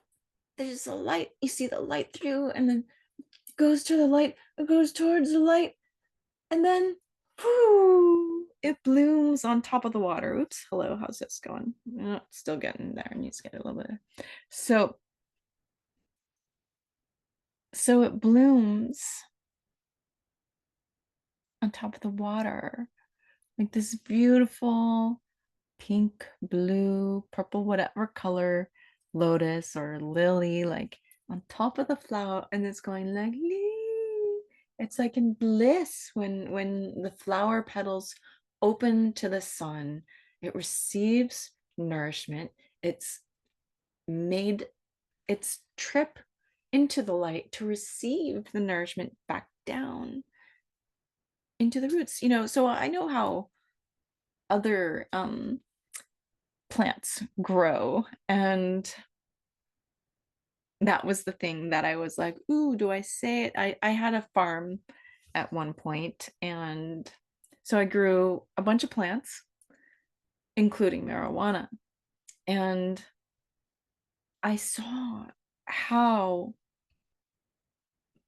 there's a light, you see the light through, and then it goes to the light, it goes towards the light, and then whoo, it blooms on top of the water. Oops, hello, how's this going? Oh, still getting there, needs to get a little bit. So it blooms on top of the water, like this beautiful pink, blue, purple, whatever color lotus or lily, like on top of the flower, and it's going like it's like in bliss when the flower petals open to the sun, it receives nourishment, it's made its trip into the light to receive the nourishment back down into the roots. You know, so I know how other plants grow, and that was the thing that I was like, ooh, do I say it? I had a farm at one point, and so I grew a bunch of plants, including marijuana. And I saw how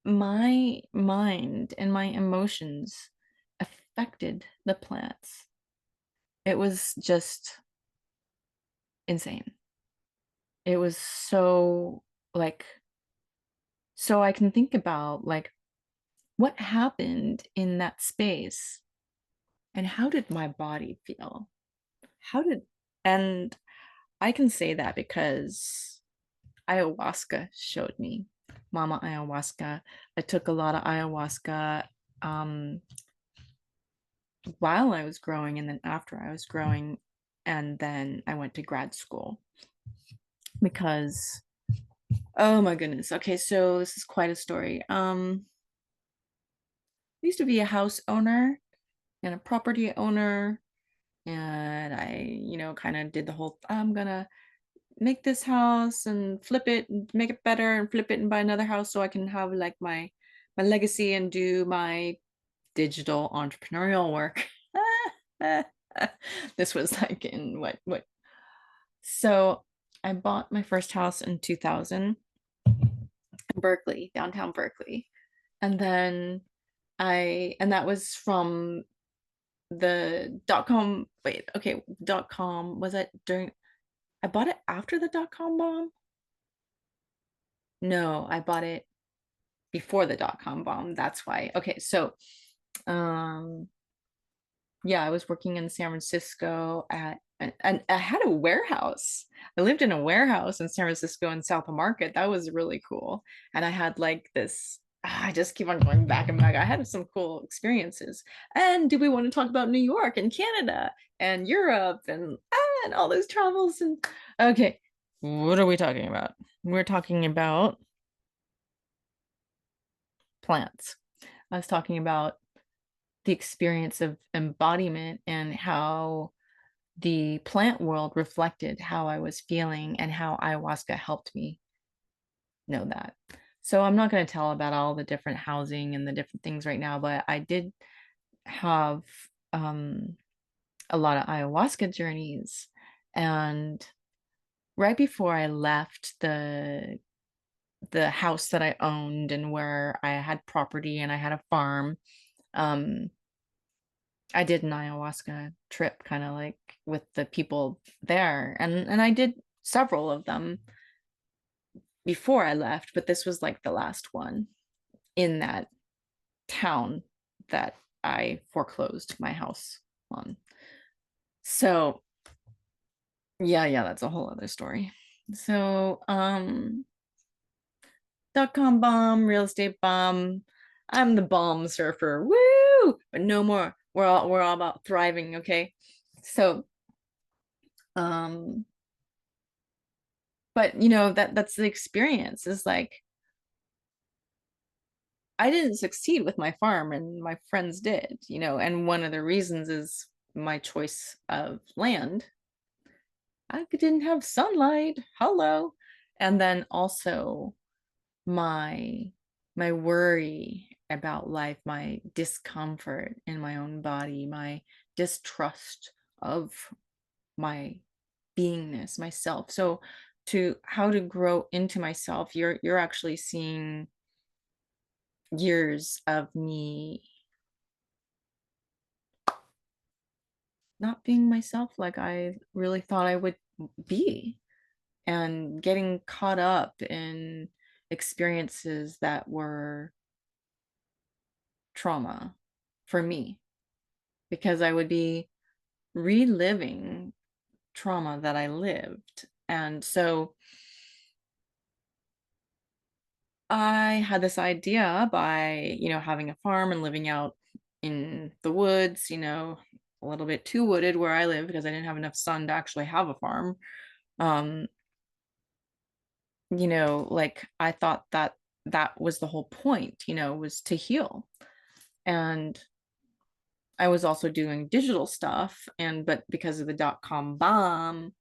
my mind and my emotions affected the plants. It was just insane. It was so like, so I can think about like what happened in that space and how did my body feel? How did, and I can say that because ayahuasca showed me. Mama ayahuasca. I took a lot of ayahuasca um, while I was growing and then after I was growing. And then I went to grad school because, oh my goodness. Okay, so this is quite a story. I used to be a house owner and a property owner, and I, you know, kind of did the whole, I'm gonna make this house and flip it and make it better and flip it and buy another house so I can have like my legacy and do my digital entrepreneurial work. This was like in what so I bought my first house in 2000 in Berkeley, downtown Berkeley. And then and that was from the .com, wait, okay, .com, was it during, I bought it after the .com bomb? No, I bought it before the .com bomb. That's why. Okay, so um yeah, I was working in San Francisco and I had a warehouse. I lived in a warehouse in San Francisco in South Market. That was really cool. And I had like this, I just keep on going back and back. I had some cool experiences. And do we want to talk about New York and Canada and Europe and all those travels? And okay, what are we talking about? We're talking about plants. I was talking about the experience of embodiment and how the plant world reflected how I was feeling and how ayahuasca helped me know that. So I'm not going to tell about all the different housing and the different things right now, but I did have um, a lot of ayahuasca journeys. And right before I left the house that I owned and where I had property and I had a farm, um, I did an ayahuasca trip kind of like with the people there, and I did several of them before I left, but this was like the last one in that town that I foreclosed my house on. So yeah, that's a whole other story. So .com bomb, real estate bomb. I'm the bomb surfer. Woo! But no more. We're all about thriving, okay? So um but you know, that's the experience, is like I didn't succeed with my farm and my friends did, and one of the reasons is my choice of land. I didn't have sunlight. Hello. And then also my my worry about life, my discomfort in my own body, my distrust of my beingness, myself. So to how to grow into myself, you're actually seeing years of me not being myself like I really thought I would be, and getting caught up in experiences that were trauma for me, because I would be reliving trauma that I lived. And so I had this idea by, having a farm and living out in the woods, a little bit too wooded where I live because I didn't have enough sun to actually have a farm. Um, like I thought that that was the whole point, was to heal. And I was also doing digital stuff, but because of the dot-com bomb,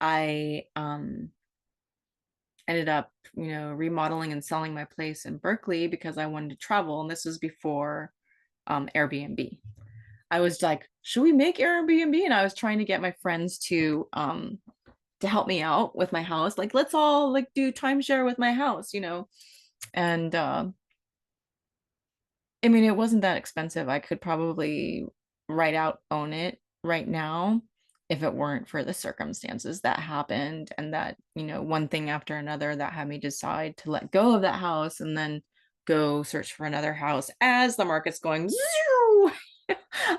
I ended up, remodeling and selling my place in Berkeley because I wanted to travel. And this was before Airbnb. I was like, should we make Airbnb? And I was trying to get my friends to help me out with my house. Like, let's all like do timeshare with my house, And I mean, it wasn't that expensive. I could probably right out own it right now if it weren't for the circumstances that happened, and that, one thing after another that had me decide to let go of that house and then go search for another house as the market's going zero.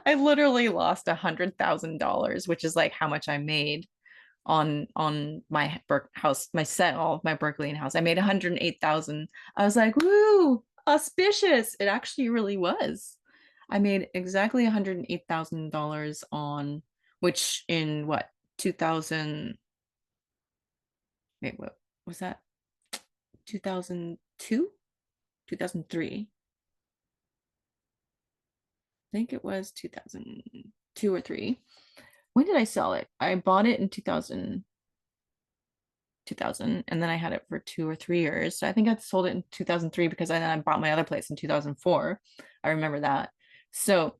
I literally lost $100,000, which is like how much I made on my house, my sale, my Berkeley house. I made 108,000. I was like, woo, auspicious. It actually really was. I made exactly $108,000 on, which in what, 2000, wait, what was that? 2002? 2003. I think it was 2002 or 3. When did I sell it? I bought it in 2000, and then I had it for 2 or 3 years. So I think I sold it in 2003 because then I bought my other place in 2004. I remember that. So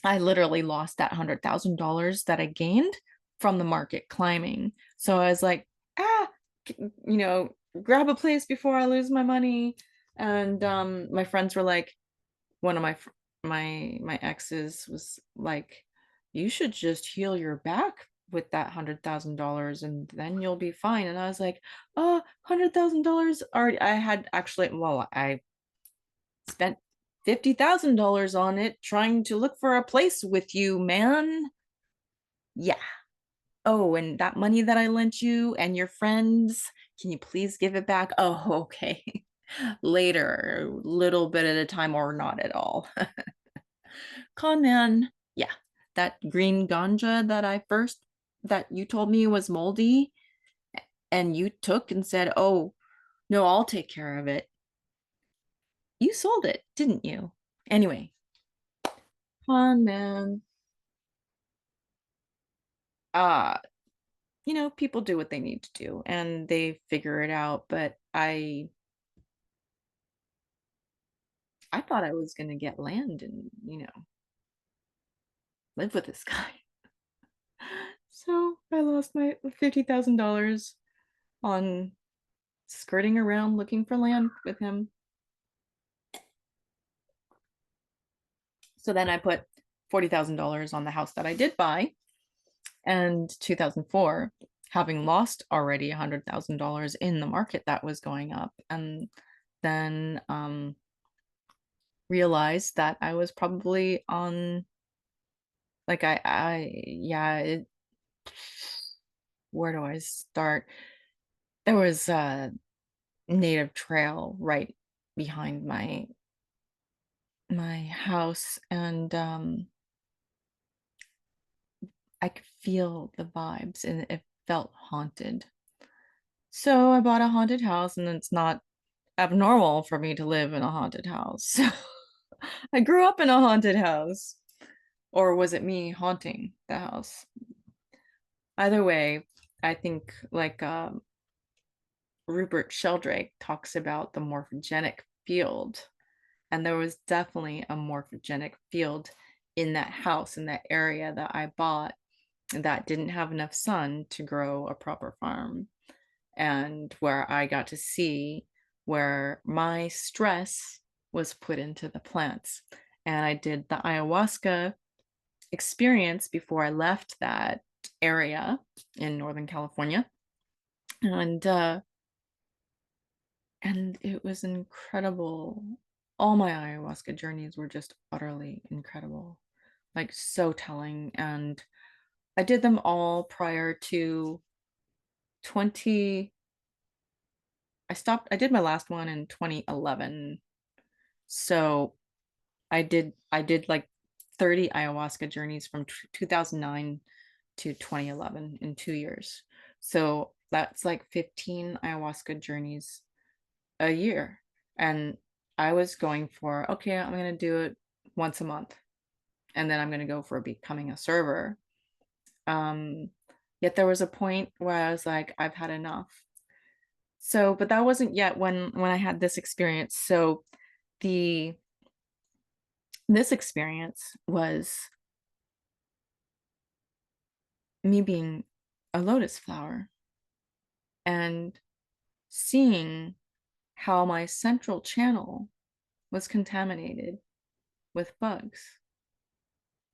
I literally lost that $100,000 that I gained from the market climbing. So I was like, you know, grab a place before I lose my money. And my friends were like, one of my exes was like, you should just heal your back with that $100,000 and then you'll be fine. And I was like, oh, $100,000 already. I had actually, well, I spent $50,000 on it trying to look for a place with you, man. Yeah. Oh, and that money that I lent you and your friends, can you please give it back? Oh, okay. Later, little bit at a time or not at all. Con man. Yeah. That green ganja that you told me was moldy and you took and said, oh, no, I'll take care of it. You sold it, didn't you? Anyway, con man. Uh, people do what they need to do and they figure it out. But I thought I was gonna get land and, live with this guy. So I lost my $50,000 on skirting around looking for land with him. So then I put $40,000 on the house that I did buy. And 2004, having lost already $100,000 in the market that was going up, and then realized that I was probably on, like, yeah, where do I start? There was a native trail right behind my house, and I could feel the vibes and it felt haunted. So I bought a haunted house, and it's not abnormal for me to live in a haunted house. I grew up in a haunted house. Or was it me haunting the house? Either way, I think like Rupert Sheldrake talks about the morphogenic field, and there was definitely a morphogenic field in that house, in that area that I bought, that didn't have enough sun to grow a proper farm, and where I got to see where my stress was put into the plants. And I did the ayahuasca experience before I left that area in Northern California. And and it was incredible. All my ayahuasca journeys were just utterly incredible, like so telling. And I did them all prior to 20 I did my last one in 2011. So I did like 30 ayahuasca journeys from 2009 to 2011 in 2 years. So that's like 15 ayahuasca journeys a year. And I was going for, okay, I'm going to do it once a month. And then I'm going to go for becoming a server. Um, Yet there was a point where I was like, I've had enough. So, but that wasn't yet when I had this experience. So the this experience was me being a lotus flower and seeing how my central channel was contaminated with bugs,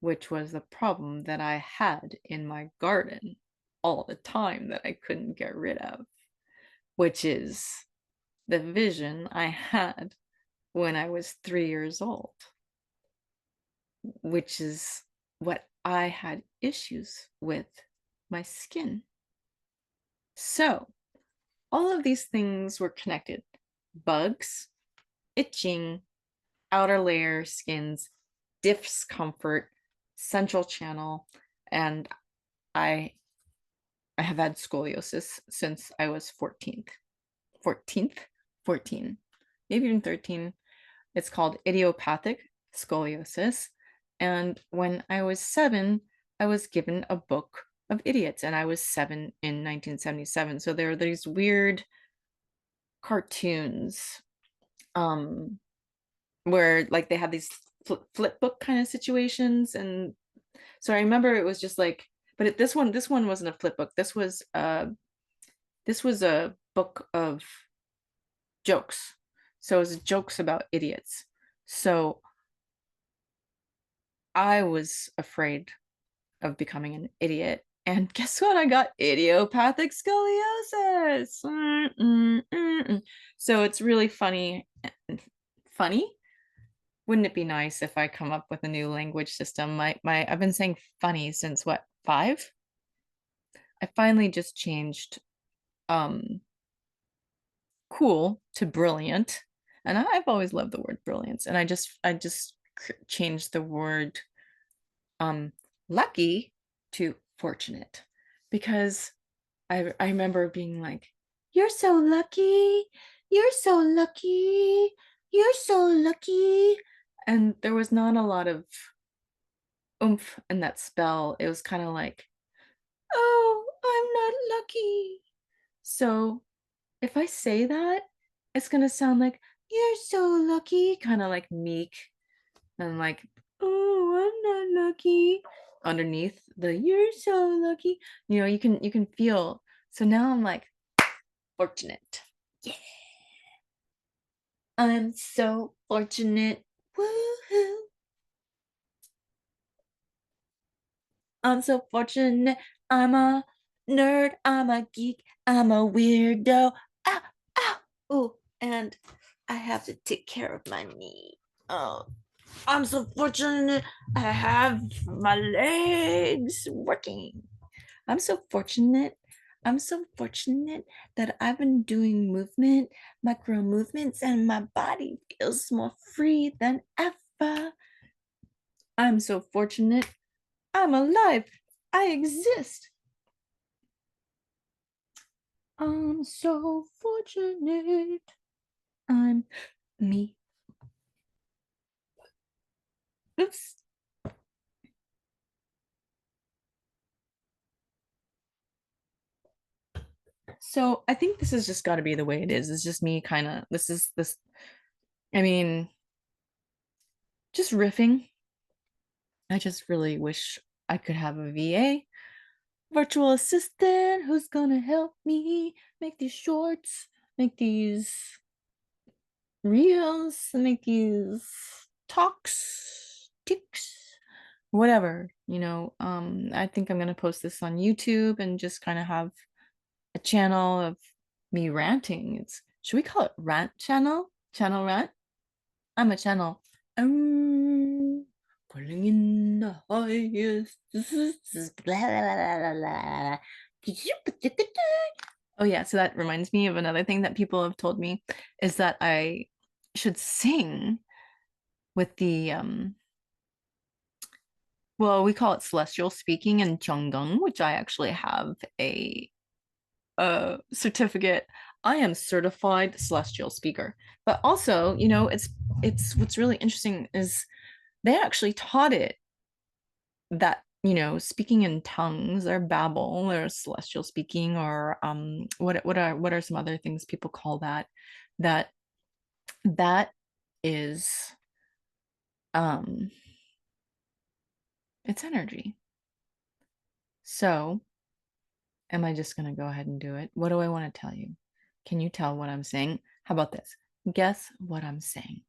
which was the problem that I had in my garden all the time that I couldn't get rid of, which is the vision I had when I was 3 years old, which is what I had issues with my skin. So all of these things were connected: bugs, itching, outer layer skins, discomfort, central channel, and I I have had scoliosis since I was 14, maybe even 13. It's called idiopathic scoliosis. And when I was 7, I was given a book of idiots, and I was 7 in 1977. So there are these weird cartoons um where like they have these flip book kind of situations. And so I remember it was just like, but this one wasn't a flip book. This was a book of jokes. So it was jokes about idiots. So I was afraid of becoming an idiot. And guess what? I got idiopathic scoliosis. So it's really funny. Funny? Wouldn't it be nice if I come up with a new language system? I've been saying funny since what, 5? I finally just changed um cool to brilliant. And I've always loved the word brilliance. And I just changed the word um lucky to fortunate, because I remember being like, you're so lucky, you're so lucky, you're so lucky. And there was not a lot of oomph in that spell. It was kind of like, oh, I'm not lucky. So if I say that, it's gonna sound like, you're so lucky, kind of like meek and like, oh, I'm not lucky. Underneath the you're so lucky, you can feel. So now I'm like, fortunate. Yeah. I'm so fortunate. Woohoo. I'm so fortunate. I'm a nerd. I'm a geek. I'm a weirdo. Ow, ow. Oh, and I have to take care of my knee. Oh, I'm so fortunate. I have my legs working. I'm so fortunate. I'm so fortunate that I've been doing movement, micro movements, and my body feels more free than ever. I'm so fortunate. I'm alive. I exist. I'm so fortunate. I'm me. Oops. So I think this has just got to be the way it is. It's just me kind of, this is this, I mean, just riffing. I just really wish I could have a VA, virtual assistant, who's gonna help me make these shorts, make these reels, make these talks, ticks, whatever, I think I'm gonna post this on YouTube and just kind of have a channel of me ranting. It's should we call it rant channel? Channel rant? I'm a channel. Pulling in the highest. Oh yeah, so that reminds me of another thing that people have told me is that I should sing with the well, we call it celestial speaking in Cheonggung, which I actually have a certificate. I am certified celestial speaker. But also, it's what's really interesting is they actually taught it that, speaking in tongues or babble or celestial speaking or what are some other things people call that that that is um it's energy. So am I just going to go ahead and do it? What do I want to tell you? Can you tell what I'm saying? How about this? Guess what I'm saying.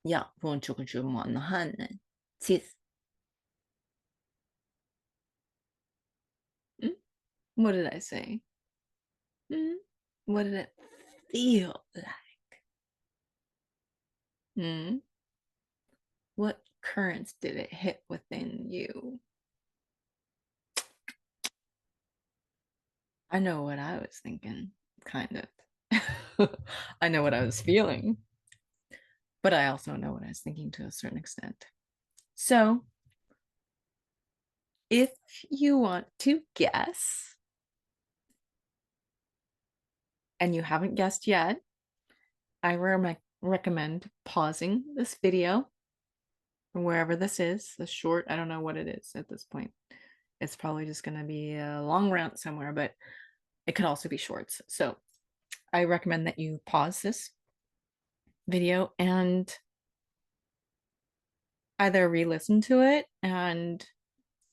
Ja, what did I say? What did it feel like? What currents did it hit within you? I know what I was thinking, kind of. I know what I was feeling, but I also know what I was thinking to a certain extent. So, if you want to guess, and you haven't guessed yet, I recommend pausing this video wherever this is, the short, I don't know what it is at this point. It's probably just going to be a long rant somewhere, but it could also be shorts. So I recommend that you pause this video and either re-listen to it and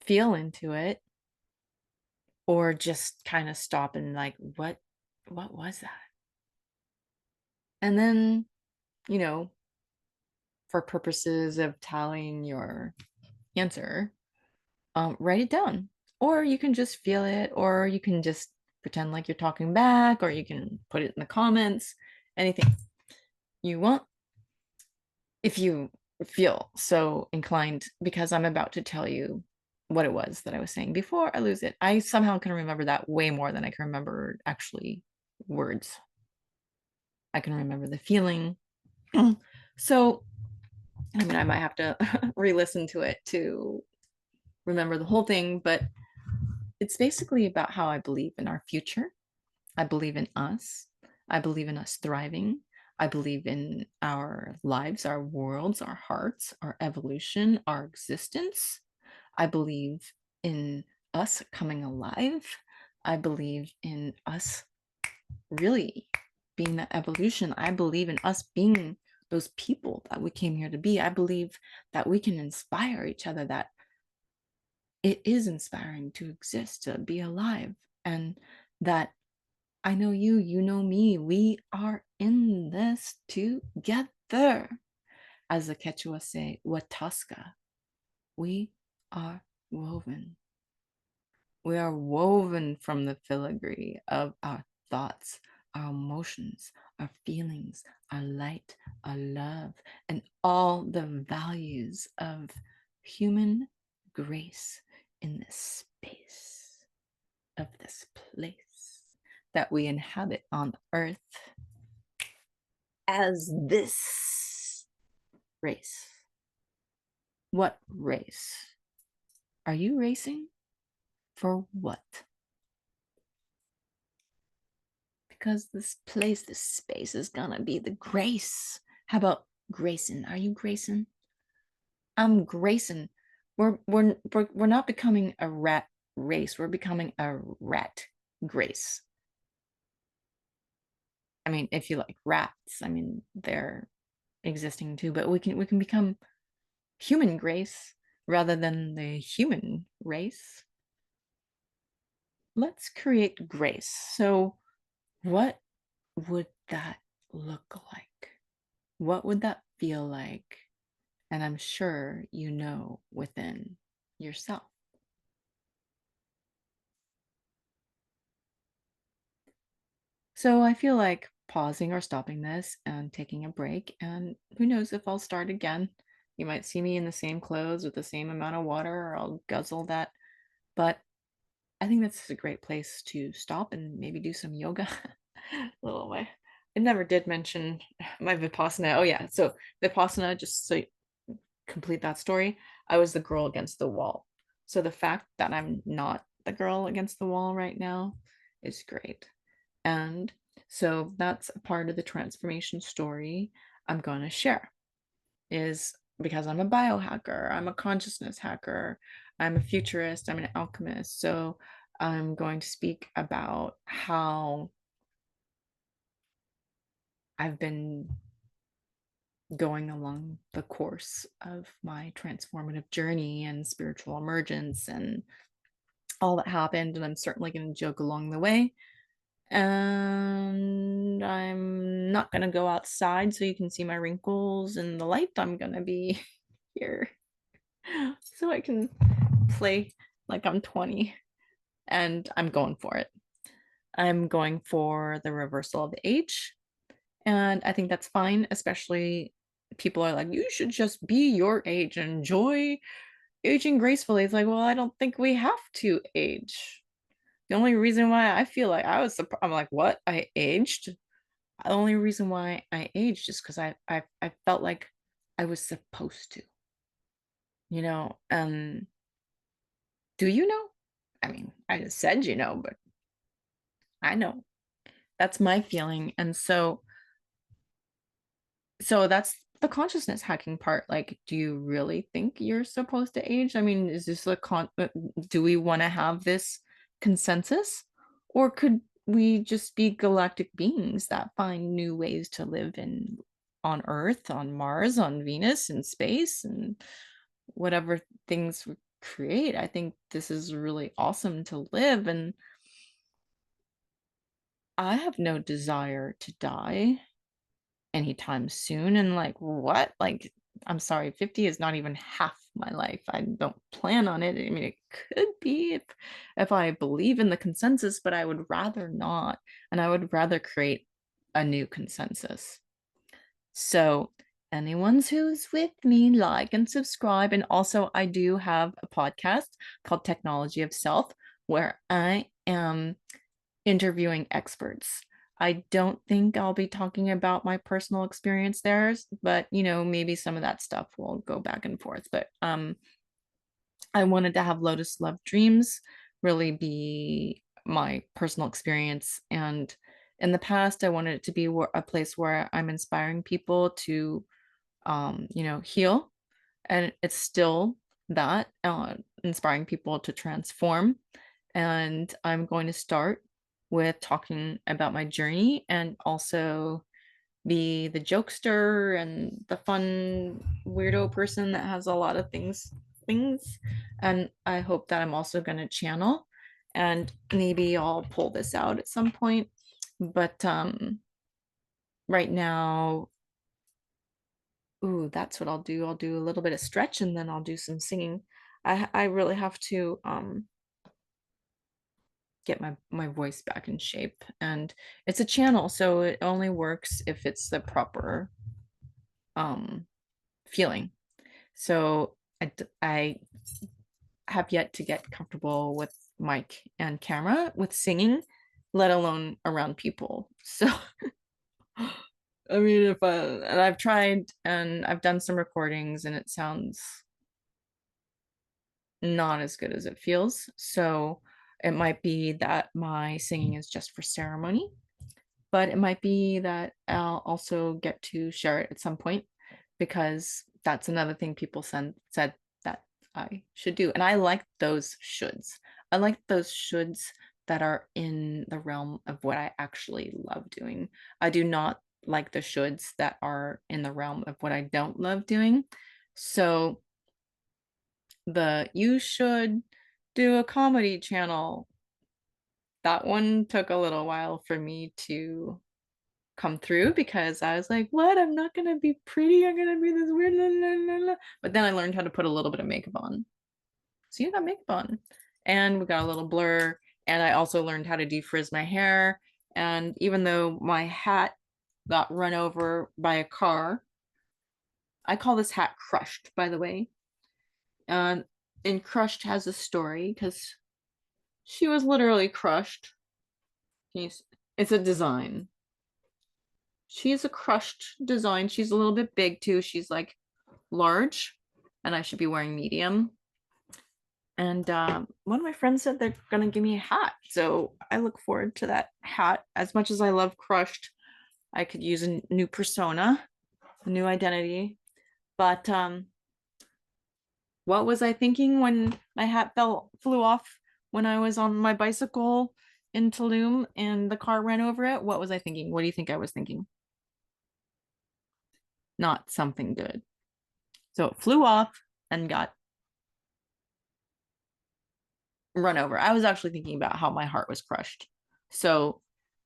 feel into it, or just kind of stop and like, what was that? And then, you know, for purposes of tallying your answer, write it down. Or you can just feel it, or you can just pretend like you're talking back, or you can put it in the comments, anything you want if you feel so inclined, because I'm about to tell you what it was that I was saying before I lose it. I somehow can remember that way more than I can remember actually words. I can remember the feeling. So, I mean, I might have to re-listen to it to remember the whole thing, but it's basically about how I believe in our future. I believe in us. I believe in us thriving. I believe in our lives, our worlds, our hearts, our evolution, our existence. I believe in us coming alive. I believe in us really being that evolution. I believe in us being those people that we came here to be. I believe that we can inspire each other, that it is inspiring to exist, to be alive, and that I know you, you know me. We are in this together. As the Quechua say, Wataska. We are woven. We are woven from the filigree of our thoughts, our emotions, our feelings, our light, our love, and all the values of human grace in this space of this place. that we inhabit on earth as this race. What race? Are you racing? For what? Because this place, this space is gonna be the grace. How about Grayson? Are you Grayson? I'm Grayson. We're not becoming a rat race. We're becoming a rat grace. I mean, if you like rats, I mean they're existing too, but we can become human grace rather than the human race. Let's create grace. So, what would that look like? What would that feel like? And I'm sure you know within yourself. So I feel like pausing or stopping this and taking a break. And who knows if I'll start again. You might see me in the same clothes with the same amount of water, or I'll guzzle that. But I think that's a great place to stop and maybe do some yoga. A little way. I never did mention my Vipassana. Oh yeah, so Vipassana, just so you complete that story, I was the girl against the wall. So the fact that I'm not the girl against the wall right now is great. And so that's a part of the transformation story I'm going to share is because I'm a biohacker, I'm a consciousness hacker, I'm a futurist, I'm an alchemist. So I'm going to speak about how I've been going along the course of my transformative journey and spiritual emergence and all that happened. And I'm certainly going to joke along the way. And I'm not going to go outside so you can see my wrinkles in the light. I'm going to be here so I can play like I'm 20, and I'm going for it. I'm going for the reversal of age. And I think that's fine, especially people are like, you should just be your age and enjoy aging gracefully. It's like, well, I don't think we have to age. The only reason why I feel like I'm like, what? I aged? The only reason why I aged is because I felt like I was supposed to, you know? Do you know? I mean, I just said you know, but I know. That's my feeling. And so that's the consciousness hacking part. Like, do you really think you're supposed to age? I mean, is this do we want to have this consensus, or could we just be galactic beings that find new ways to live in on Earth, on Mars, on Venus, in space, and whatever things we create? I think this is really awesome to live, and I have no desire to die anytime soon. And like, what? Like, I'm sorry, 50 is not even half my life. I don't plan on it. I mean, it could be if I believe in the consensus, but I would rather not. And I would rather create a new consensus. So anyone who's with me, like and subscribe. And also I do have a podcast called Technology of Self, where I am interviewing experts. I don't think I'll be talking about my personal experience there, but maybe some of that stuff will go back and forth. But I wanted to have Lotus Love Dreams really be my personal experience. And in the past, I wanted it to be a place where I'm inspiring people to, heal. And it's still that, inspiring people to transform. And I'm going to start with talking about my journey and also be the jokester and the fun weirdo person that has a lot of things. And I hope that I'm also going to channel, and maybe I'll pull this out at some point. But right now, ooh, that's what I'll do. I'll do a little bit of stretch and then I'll do some singing. I really have to get my voice back in shape, and it's a channel, so it only works if it's the proper um feeling. So I have yet to get comfortable with mic and camera with singing, let alone around people. So I mean, and I've tried and I've done some recordings and it sounds not as good as it feels. So it might be that my singing is just for ceremony, but it might be that I'll also get to share it at some point, because that's another thing people said that I should do. And I like those shoulds. I like those shoulds that are in the realm of what I actually love doing. I do not like the shoulds that are in the realm of what I don't love doing. So the "you should do a comedy channel," that one took a little while for me to come through, because I was like, what? I'm not gonna be pretty. I'm gonna be this weird. La, la, la, la. But then I learned how to put a little bit of makeup on. So you got makeup on. And we got a little blur. And I also learned how to defrizz my hair. And even though my hat got run over by a car, I call this hat Crushed, by the way. And Crushed has a story, because she was literally crushed. It's a design. She's a crushed design. She's a little bit big too. She's like large, and I should be wearing medium. And one of my friends said they're gonna give me a hat, so I look forward to that hat. As much as I love crushed, I could use a new persona, a new identity. But what was I thinking when my hat flew off when I was on my bicycle in Tulum and the car ran over it? What was I thinking? What do you think I was thinking? Not something good. So it flew off and got run over. I was actually thinking about how my heart was crushed. So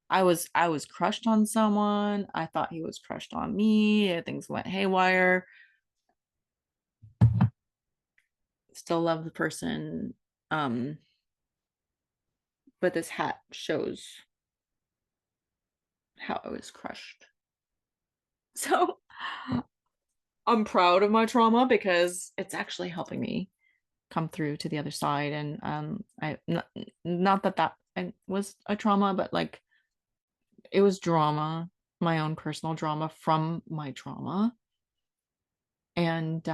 I was crushed on someone. I thought he was crushed on me. Things went haywire. Still love the person. But this hat shows how I was crushed. So I'm proud of my trauma, because it's actually helping me come through to the other side. And I not that was a trauma, but like it was drama, my own personal drama from my trauma. And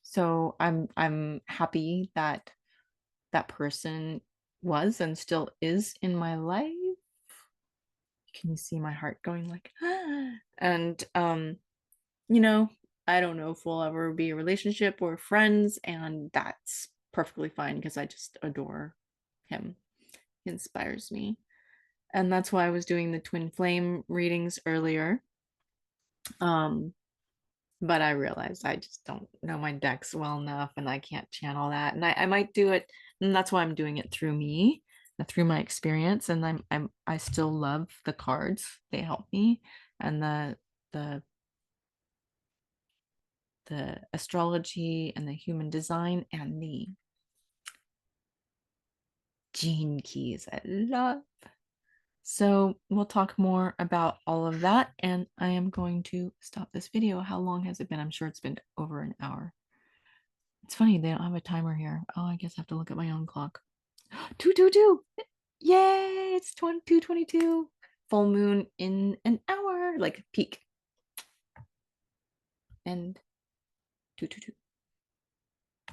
so I'm happy that that person was and still is in my life. Can you see my heart going like and you know, I don't know if we'll ever be a relationship or friends, and that's perfectly fine, because I just adore him. He inspires me. And that's why I was doing the twin flame readings earlier. But I realized I just don't know my decks well enough, and I can't channel that. And I might do it, and that's why I'm doing it through me, through my experience. And I still love the cards. They help me. And the the astrology and the human design and the gene keys I love. So we'll talk more about all of that, and I am going to stop this video. How long has it been? I'm sure it's been over an hour. It's funny, they don't have a timer here. Oh, I guess I have to look at my own clock. 222. Yay, it's 22:22. Full moon in an hour, like peak. And 222.